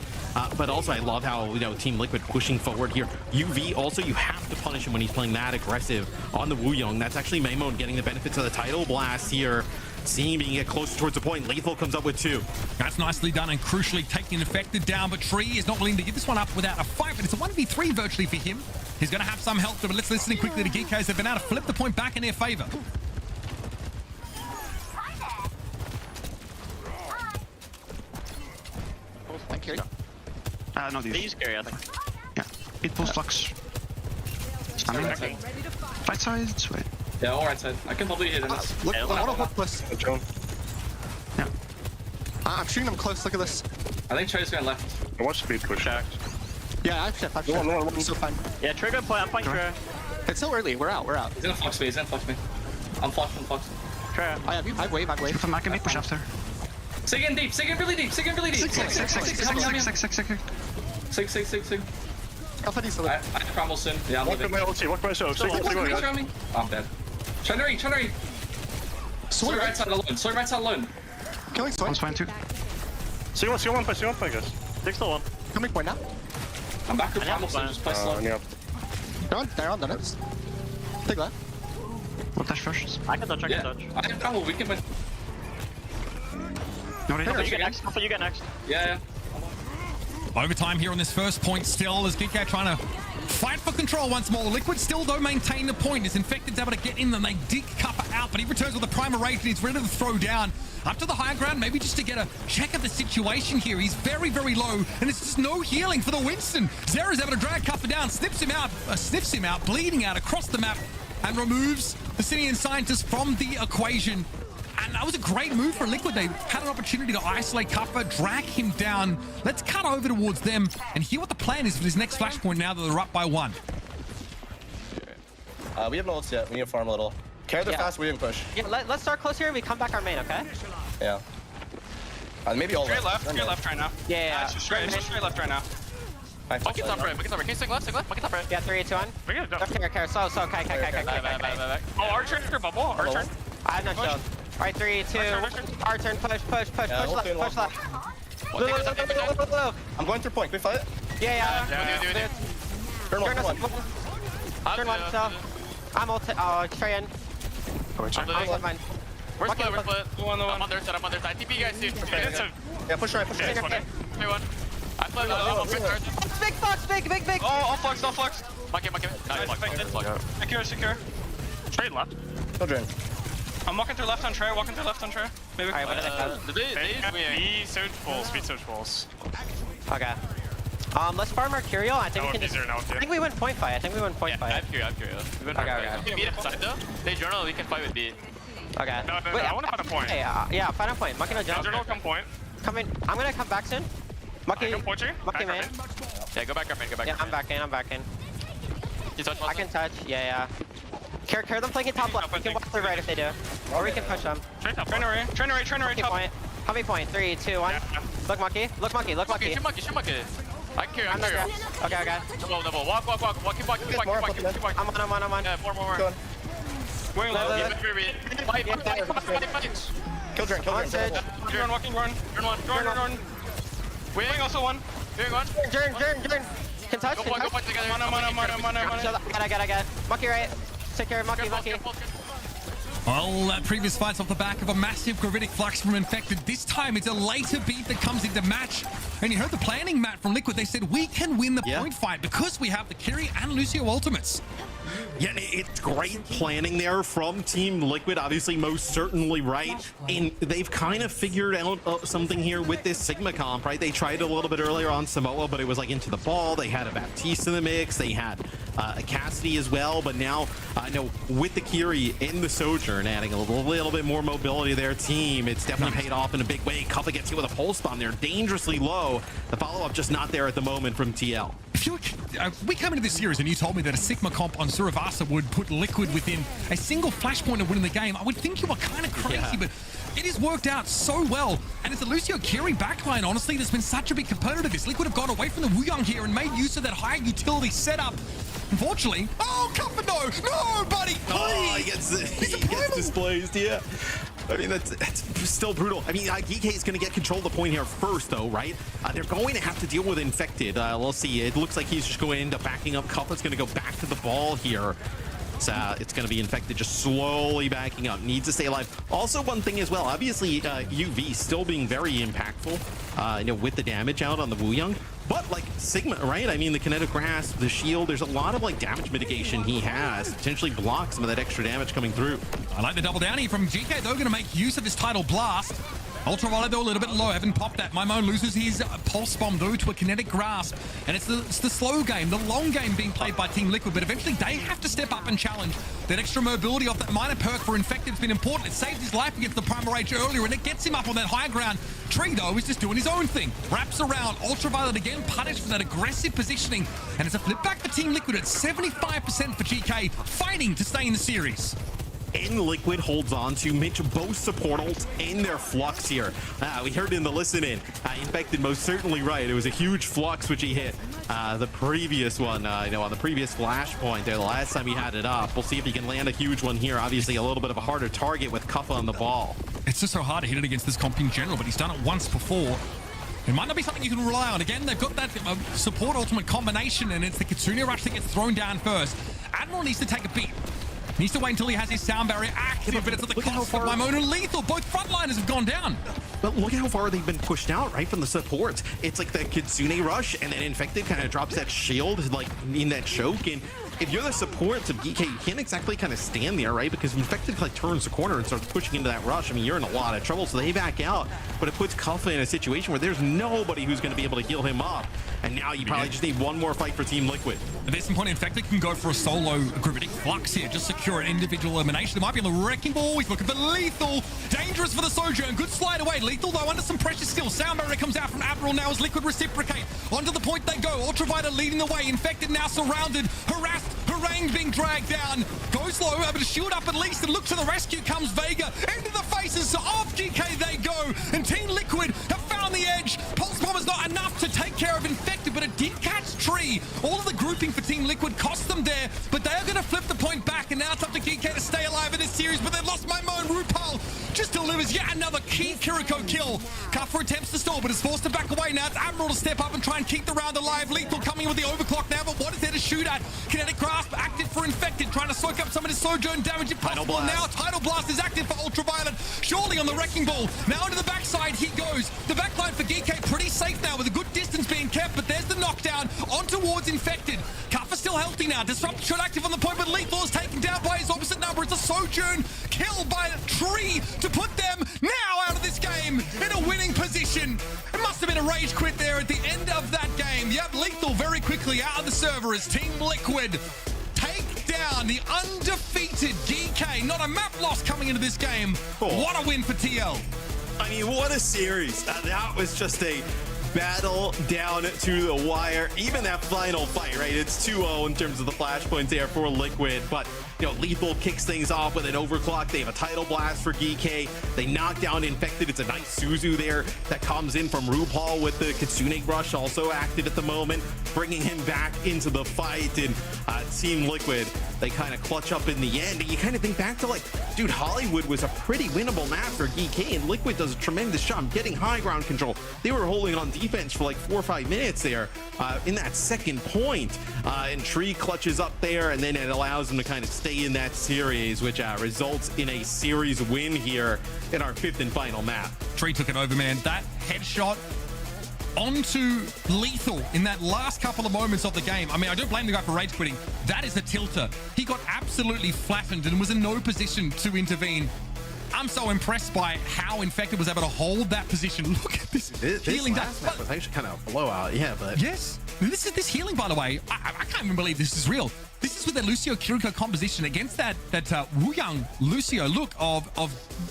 But also, I love how Team Liquid pushing forward here. UV also, you have to punish him when he's playing that aggressive on the Wooyoung. That's actually Maimon getting the benefits of the title blast here. Seeing him get closer towards the point. Lethal comes up with 2. That's nicely done, and crucially taking Infected down, but Tree is not willing to give this one up without a fight, but it's a 1v3 virtually for him. He's going to have some help, but let's listen in quickly to Geekay as they've been able to flip the point back in their favor. Thank you. No, these. They use Gary, I think. Yeah. 8 pulse flux. Stunning. Right side, this way. Yeah, all right side. I can probably hit it. Look, I want to hook this. John. Yeah. I'm shooting them close. Look at this. I think Trey's going left. I watch speed push. Yeah, I've shot. No. So fine. Yeah, Trey good play. I'm playing Trey. It's so early. We're out. He's gonna flush me. I'm fluxed. Trey. I have you. I wave. If I'm not gonna push after. Sig in deep. Sig in really deep. Sig. Alpha D still I crumble soon. Yeah, I'm Walk leaving. my ulti, walk myself. I'm dead. Trying to read. Sword right side alone. killing Sword. One's fine too. See one, I guess. Six to one. Coming point now. I'm back with crumble soon. Just play slow. Yeah. They're on the next. Take that. We'll touch first. I can touch. Yeah. I have crumble. We can win. No, they You get next. Hopefully you get next. Yeah. Overtime here on this first point still as Geekay trying to fight for control once more. Liquid still, though, maintain the point. As Infected's able to get in, then they dig Kappa out, but he returns with a Primal Rage and he's ready to throw down. Up to the high ground, maybe just to get a check of the situation here. He's very, very low, and it's just no healing for the Winston. Zera's able to drag Kappa down, sniffs him out, bleeding out across the map, and removes the Simian Scientist from the equation. And that was a great move for Liquid. They had an opportunity to isolate Kappa, drag him down. Let's cut over towards them and hear what the plan is for this next flashpoint now that they're up by 1. We have no ults yet. We need to farm a little. Carry the fast, we didn't push. Yeah, let's start close here. We come back our main, okay? Yeah. Maybe all Straight left right now. Yeah. Straight left right now. Bucket's up right. Can you stick left? Bucket's up right. Yeah, 3, 2, 1. We're gonna go. Okay. So, okay. Oh, our turn for bubble. Our turn. I have no shield. Alright, 3, 2, our turn, push left. Blue. I'm going through point. Can we fight it? Yeah. Turn one. Turn one, so. I'm Trey in. We're split. I'm on their side. TP guys soon. Yeah, push right. Me one. I fled. Big fox, big. Oh, all flux. Monkey. Nice. Secure. Straight left. No drain. I'm walking through left on Trey, Maybe. Alright, what are Be Surge Pulse, beat Surge Pulse. Okay. Let's farm Mercurial. I think That we would can be zero now, I think we win point fight. Yeah, I'm curious. We went Okay. We can beat it inside though. They journal, we can fight with B. Okay. No, Wait, I want to find a point. Hey, yeah, find a point. Monkey no jump. Journal, come point. Come in. I'm gonna come back soon. Monkey, Come point you. Monkey main. Yeah, go back, go back. Yeah, I'm back in. You touch I can touch. Yeah. Care them flanking top left. We can walk through right if they do. Or we can push them. Train array, top. Point. Heavy point. 3, 2, 1. Yeah. Look monkey. Shoot monkey. I'm curious. Okay. Double. Walk. Keep walking. I'm on. Yeah, more. Going. Going low. Fight. Kill Drink. Run, walking, run. Run. Wing also one. Jern. Can touch. Go point together. Mana. I got it. Monkey right. Take care of monkey. Well, that previous fight's off the back of a massive gravitic flux from Infected. This time it's a later beat that comes into match. And you heard the planning, Matt, from Liquid. They said we can win the point fight because we have the Kiri and Lucio ultimates. Yeah, it's great planning there from Team Liquid, obviously most certainly right. And they've kind of figured out something here with this Sigma comp, right? They tried a little bit earlier on Samoa, but it was like into the ball. They had a Baptiste in the mix. They had a Cassidy as well. But now, with the Kiri in the Sojourn, adding a little bit more mobility to their team, it's definitely paid off in a big way. Cuffa gets hit with a pulse bomb there, dangerously low. The follow-up just not there at the moment from TL. We came into this series and you told me that a Sigma comp on Suravasa would put Liquid within a single flashpoint of winning the game. I would think you were kind of crazy, but it has worked out so well. And it's the Lucio Kiri backline, honestly, that's been such a big component of this. Liquid have gone away from the Wuyong here and made use of that high utility setup. Unfortunately, Cuffa, no, buddy, please. Oh, he gets displaced, yeah. I mean, that's still brutal. I mean, Geekay is going to get control of the point here first, though, right? They're going to have to deal with Infected. We'll see. It looks like he's just going to end up backing up. Cuffa's going to go back to the ball here. It's going to be Infected just slowly backing up. Needs to stay alive. Also, one thing as well, obviously, UV still being very impactful, with the damage out on the Wuyong. But, like, Sigma, right? I mean, the Kinetic Grasp, the shield, there's a lot of, like, damage mitigation he has. Potentially block some of that extra damage coming through. I like the double down here from Geekay, though, going to make use of this Tidal Blast. Ultraviolet, though, a little bit low. Haven't popped that. Maimon loses his Pulse Bomb, though, to a Kinetic Grasp. And it's the slow game, the long game being played by Team Liquid. But eventually, they have to step up and challenge. That extra mobility off that minor perk for Infected has been important. It saved his life against the Primal Rage earlier, and it gets him up on that high ground. Tree, though, is just doing his own thing. Wraps around. Ultraviolet again punished for that aggressive positioning. And it's a flip back for Team Liquid at 75% for GK, fighting to stay in the series. And Liquid holds on to Mitch both support ult in their flux here. We heard in the listen-in. Infected most certainly right. It was a huge flux which he hit. The previous one, on the previous flashpoint there, the last time he had it up. We'll see if he can land a huge one here. Obviously, a little bit of a harder target with Cuffa on the ball. It's just so hard to hit it against this comp in general, but he's done it once before. It might not be something you can rely on. Again, they've got that support ultimate combination, and it's the Kitsune Rush that gets thrown down first. Admiral needs to take a beat. Needs to wait until he has his sound barrier active, but it's at the cost of Maimon and Lethal. Both frontliners have gone down. But look at how far they've been pushed out, right, from the supports. It's like the Kitsune Rush, and then Infected kind of drops that shield, like, in that choke. And if you're the supports of Geekay, you can't exactly kind of stand there, right? Because Infected like turns the corner and starts pushing into that rush. I mean, you're in a lot of trouble, so they back out. But it puts Cuffa in a situation where there's nobody who's going to be able to heal him up. And now you probably just need one more fight for Team Liquid. At this point, Infected can go for a solo Gravitic Flux here, just secure an individual elimination. It might be on the Wrecking Ball. He's looking for Lethal. Dangerous for the Sojourn. Good slide away. Lethal, though, under some pressure still. Sound barrier comes out from Admiral now as Liquid reciprocate. Onto the point they go. Ultraviolet leading the way. Infected now surrounded. Harassed. Harangue being dragged down. Goes low, able to shield up at least, and look to the rescue comes Vega. Into the faces of GK they go. And Team Liquid have found the edge. Pulse Bomb is not enough to take care of Infected, but it did catch Tree. All of the grouping for Team Liquid cost them there, but they are going to flip the point back, and now it's up to GK to stay alive in this series, but they've lost Maimon. RuPaul just delivers yet another key Kiriko kill. Cuffa attempts to stall, but is forced to back away. Now it's Admiral to step up and try and keep the round alive. Lethal coming with the overclock now, but what is there to shoot at? Kinetic Grasp active for Infected, trying to soak up some of his Sojourn damage if possible. Now Tidal Blast is active for Ultraviolet, surely on the Wrecking Ball. Now into the backside he goes. The backline for Geekay pretty safe now with a good distance being kept, but there's the knockdown on towards Infected. Cuffa still healthy now. Disruption active on the point, but Lethal is taken down by his opposite number. It's a Sojourn killed by a tree to put them now out of this game in a winning position. It must have been a rage quit there at the end of that game. Yep, Lethal very quickly out of the server as Team Liquid take down the undefeated Geekay. Not a map loss coming into this game. What a win for TL. I mean, what a series. That was just a battle down to the wire. Even that final fight, right? It's 2-0 in terms of the flashpoints there for Liquid, but you know, Lethal kicks things off with an overclock. They have a title blast for Geekay. They knock down Infected. It's a nice Suzu there that comes in from RuPaul with the Kitsune Rush also active at the moment, bringing him back into the fight. And Team Liquid, they kind of clutch up in the end. And you kind of think back to like, dude, Hollywood was a pretty winnable map for Geekay, and Liquid does a tremendous job getting high ground control. They were holding on defense for like 4 or 5 minutes there in that second point. And Tree clutches up there, and then it allows them to kind of stay in that series, which results in a series win here in our 5th and final map. Tree took it over, man. That headshot onto Lethal in that last couple of moments of the game. I mean, I don't blame the guy for rage quitting. That is a tilter. He got absolutely flattened and was in no position to intervene. I'm so impressed by how Infected was able to hold that position. Look at this healing. Last map was actually kind of a blowout, yeah, but yes, this healing, by the way, I can't even believe this is real. This is with the Lucio Kiriko composition against that Wu Yang Lucio look of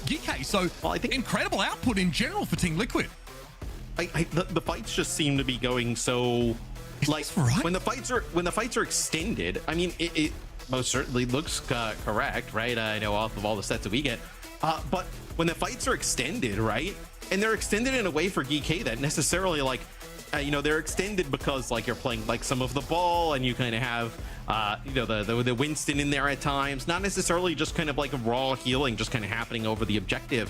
Geekay. So I think incredible output in general for Team Liquid. The fights just seem to be going so like right? when the fights are extended. I mean, it most certainly looks correct, right? I know off of all the sets that we get. But when the fights are extended, right, and they're extended in a way for Geekay that necessarily like, you know, they're extended because like you're playing like some of the ball and you kind of have, you know, the Winston in there at times, not necessarily just kind of like a raw healing just kind of happening over the objective.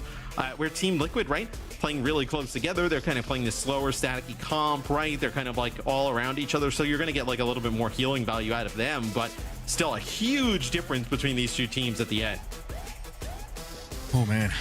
Where Team Liquid, right, playing really close together, they're kind of playing this slower staticky comp, right? They're kind of like all around each other, so you're going to get like a little bit more healing value out of them, but still a huge difference between these two teams at the end. Oh man.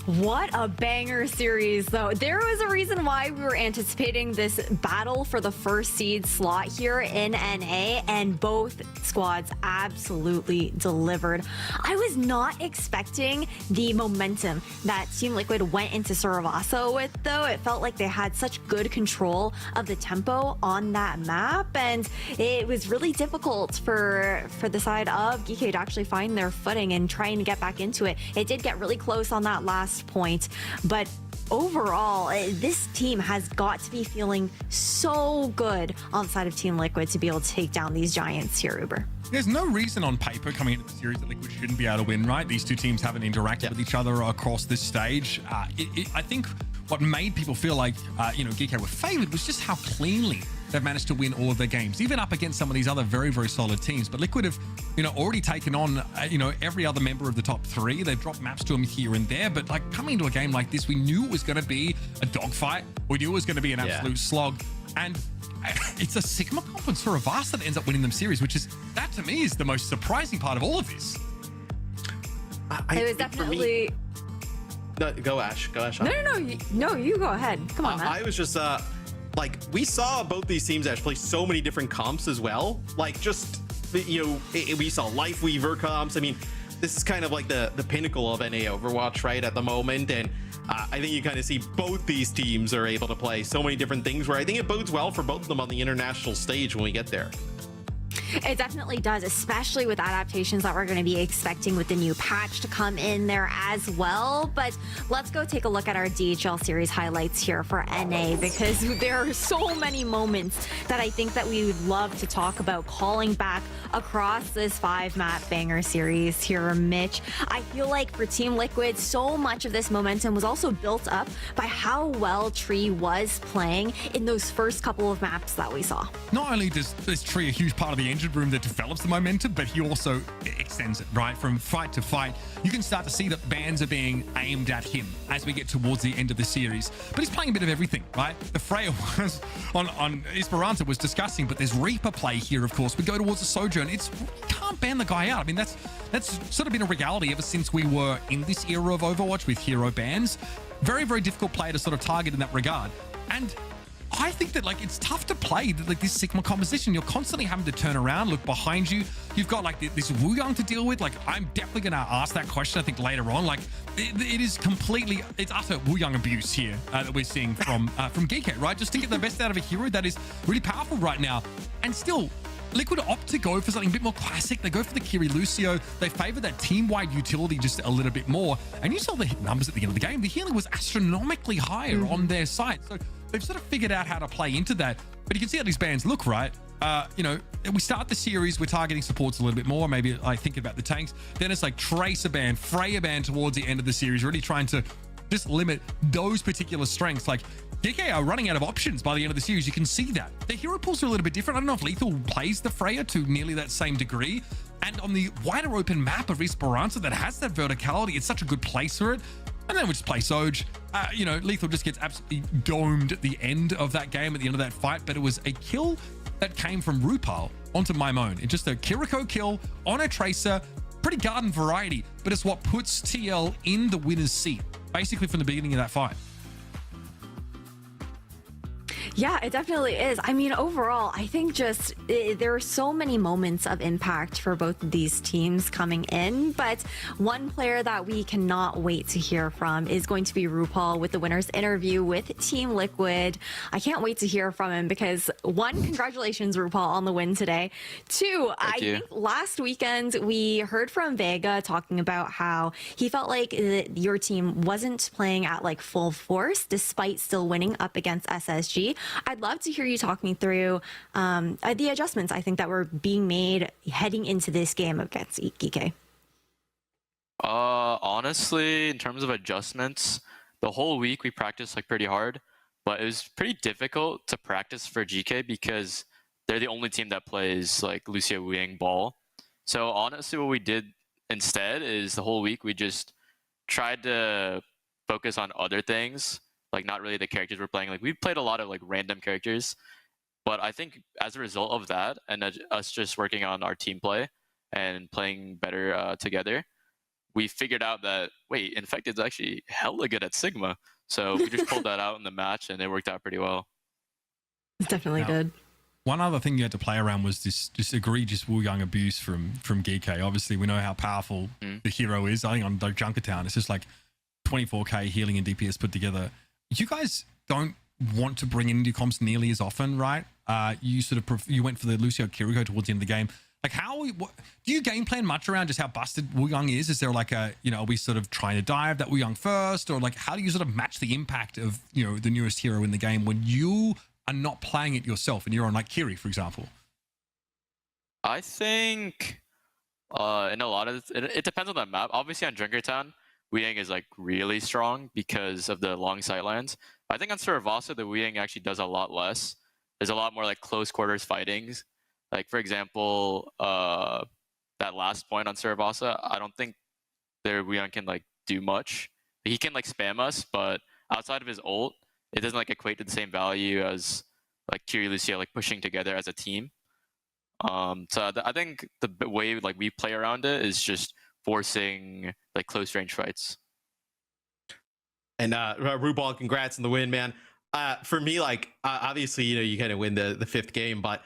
What a banger series, though. There was a reason why we were anticipating this battle for the first seed slot here in NA, and both squads absolutely delivered. I was not expecting the momentum that Team Liquid went into Soravaso with, though. It felt like they had such good control of the tempo on that map, and it was really difficult for the side of Geekay to actually find their footing and trying to get back into it. It did get really close on that last point, but overall, this team has got to be feeling so good on the side of Team Liquid to be able to take down these giants here, Uber. There's no reason on paper coming into the series that Liquid shouldn't be able to win, right? These two teams haven't interacted with each other across this stage. I think what made people feel like, you know, Geekay were favored was just how cleanly they've managed to win all of their games, even up against some of these other very, very solid teams. But Liquid have, you know, already taken on, you know, every other member of the top 3. They've dropped maps to them here and there. But like coming into a game like this, we knew it was going to be a dogfight. We knew it was going to be an absolute slog. And it's a Sigma conference for Avast that ends up winning them series, which is, that to me is the most surprising part of all of this. It was definitely... No, go Ash. Go Ash. No, you go ahead. Come on, man. I was just like, we saw both these teams actually play so many different comps as well. Like, just, you know, we saw Life Weaver comps. I mean, this is kind of like the pinnacle of NA Overwatch, right, at the moment. And I think you kind of see both these teams are able to play so many different things, where I think it bodes well for both of them on the international stage when we get there. It definitely does, especially with adaptations that we're going to be expecting with the new patch to come in there as well. But let's go take a look at our DHL series highlights here for NA, because there are so many moments that I think that we would love to talk about calling back across this 5-map banger series here, Mitch. I feel like for Team Liquid, so much of this momentum was also built up by how well Tree was playing in those first couple of maps that we saw. Not only does Tree a huge part of the engine room that develops the momentum, but he also extends it, right? From fight to fight, you can start to see that bans are being aimed at him as we get towards the end of the series. But he's playing a bit of everything, right? The Freya was on Esperanza was discussing, but there's Reaper play here, of course. We go towards the Sojourn. You can't ban the guy out. I mean, that's sort of been a reality ever since we were in this era of Overwatch with hero bans. Very, very difficult player to sort of target in that regard. And I think that like it's tough to play like this Sigma composition. You're constantly having to turn around, look behind you. You've got like this Wu Yang to deal with. Like I'm definitely going to ask that question, I think, later on. Like it is completely, it's utter Wu Yang abuse here that we're seeing from Geekay, right? Just to get the best out of a hero that is really powerful right now. And still, Liquid opt to go for something a bit more classic. They go for the Kiri Lucio. They favor that team-wide utility just a little bit more. And you saw the hit numbers at the end of the game. The healing was astronomically higher on their side. So they've sort of figured out how to play into that. But you can see how these bands look, right? You know, we start the series, we're targeting supports a little bit more. Maybe I think about the tanks. Then it's like Tracer band, Freya band towards the end of the series, really trying to just limit those particular strengths. Like Geekay are running out of options by the end of the series. You can see that. The hero pools are a little bit different. I don't know if Lethal plays the Freya to nearly that same degree. And on the wider open map of Esperanza that has that verticality, it's such a good place for it. And then we just play Soj. You know, Lethal just gets absolutely domed at the end of that game, at the end of that fight. But it was a kill that came from Rupal onto Maimone. It's just a Kiriko kill on a Tracer. Pretty garden variety, but it's what puts TL in the winner's seat, basically from the beginning of that fight. Yeah, it definitely is. I mean, overall, I think just there are so many moments of impact for both of these teams coming in, but one player that we cannot wait to hear from is going to be RuPaul with the winner's interview with Team Liquid. I can't wait to hear from him because one, congratulations, RuPaul, on the win today. Two, I think last weekend we heard from Vega talking about how he felt like your team wasn't playing at like full force despite still winning up against SSG. I'd love to hear you talk me through the adjustments I think that were being made heading into this game against Geekay. Honestly, in terms of adjustments, the whole week we practiced like pretty hard, but it was pretty difficult to practice for GK because they're the only team that plays like Lucio Wu Yang ball. So honestly, what we did instead is the whole week we just tried to focus on other things. Like not really the characters we're playing. Like we played a lot of like random characters, but I think as a result of that and us just working on our team play and playing better together, we figured out that wait, Infected's actually hella good at Sigma. So we just pulled that out in the match and it worked out pretty well. It's definitely good. One other thing you had to play around was this just egregious Wu Yang abuse from Geekay. Obviously, we know how powerful the hero is. I think on the Junkertown, it's just like 24k healing and DPS put together. You guys don't want to bring in comps nearly as often, right? You sort of you went for the Lucio Kiriko towards the end of the game. Like what, do you game plan much around just how busted Wu Yang is? Is there like a, you know, are we sort of trying to dive that Wu Yang first, or like how do you sort of match the impact of, you know, the newest hero in the game when you are not playing it yourself and you're on like Kiri, for example? I think in a lot of it depends on the map. Obviously on Junkertown, Wu Yang is like really strong because of the long sightlines. I think on Saravasa, the Wu Yang actually does a lot less. There's a lot more like close quarters fightings. Like for example, that last point on Saravasa, I don't think their Wu Yang can like do much. He can like spam us, but outside of his ult, it doesn't like equate to the same value as like Kiri Lucio like pushing together as a team. So I think the way like we play around it is just forcing like close range fights. And RuPaul, congrats on the win, man. For me, like obviously, you know, you kind of win the fifth game, but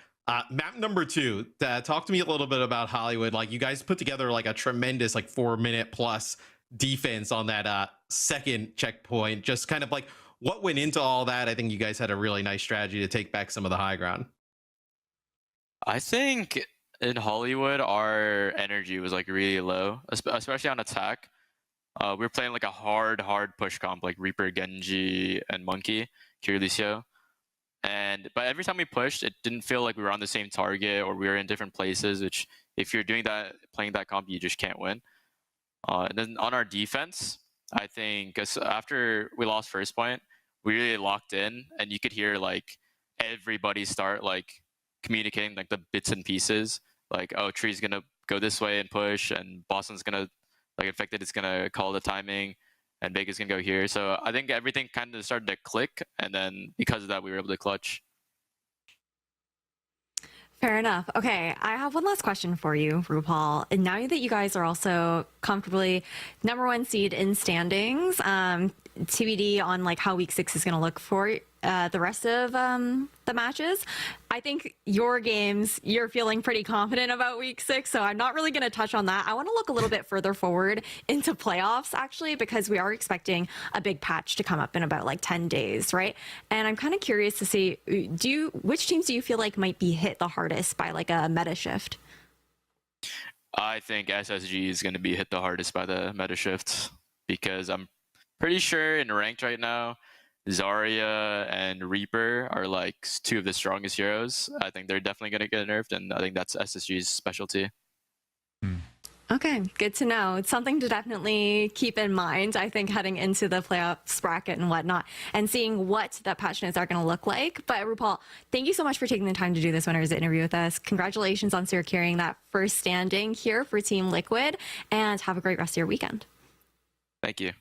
map number 2, talk to me a little bit about Hollywood. Like you guys put together like a tremendous like 4-minute plus defense on that second checkpoint. Just kind of like what went into all that. I think you guys had a really nice strategy to take back some of the high ground. I think in Hollywood, our energy was like really low, especially on attack. We were playing like a hard push comp, like Reaper, Genji, and Monkey, Kiri Lucio. But every time we pushed, it didn't feel like we were on the same target or we were in different places, which if you're doing that, playing that comp, you just can't win. And then on our defense, I think after we lost first point, we really locked in and you could hear like everybody start like communicating like the bits and pieces. Like, oh, Tree's gonna go this way and push, and Boston's gonna, like, Infected is gonna call the timing, and Vega's gonna go here. So I think everything kind of started to click, and then because of that, we were able to clutch. Fair enough. Okay, I have one last question for you, RuPaul. And now that you guys are also comfortably #1 seed in standings, TBD on like how week 6 is going to look for the rest of the matches. I think your games, you're feeling pretty confident about week 6, so I'm not really going to touch on that. I want to look a little bit further forward into playoffs, actually, because we are expecting a big patch to come up in about like 10 days, right? And I'm kind of curious to see, which teams do you feel like might be hit the hardest by like a meta shift? I think SSG is going to be hit the hardest by the meta shift because I'm pretty sure in ranked right now, Zarya and Reaper are like 2 of the strongest heroes. I think they're definitely going to get nerfed, and I think that's SSG's specialty. Okay, good to know. It's something to definitely keep in mind, I think, heading into the playoffs bracket and whatnot, and seeing what that patch notes are going to look like. But RuPaul, thank you so much for taking the time to do this winners interview with us. Congratulations on securing that first standing here for Team Liquid, and have a great rest of your weekend. Thank you.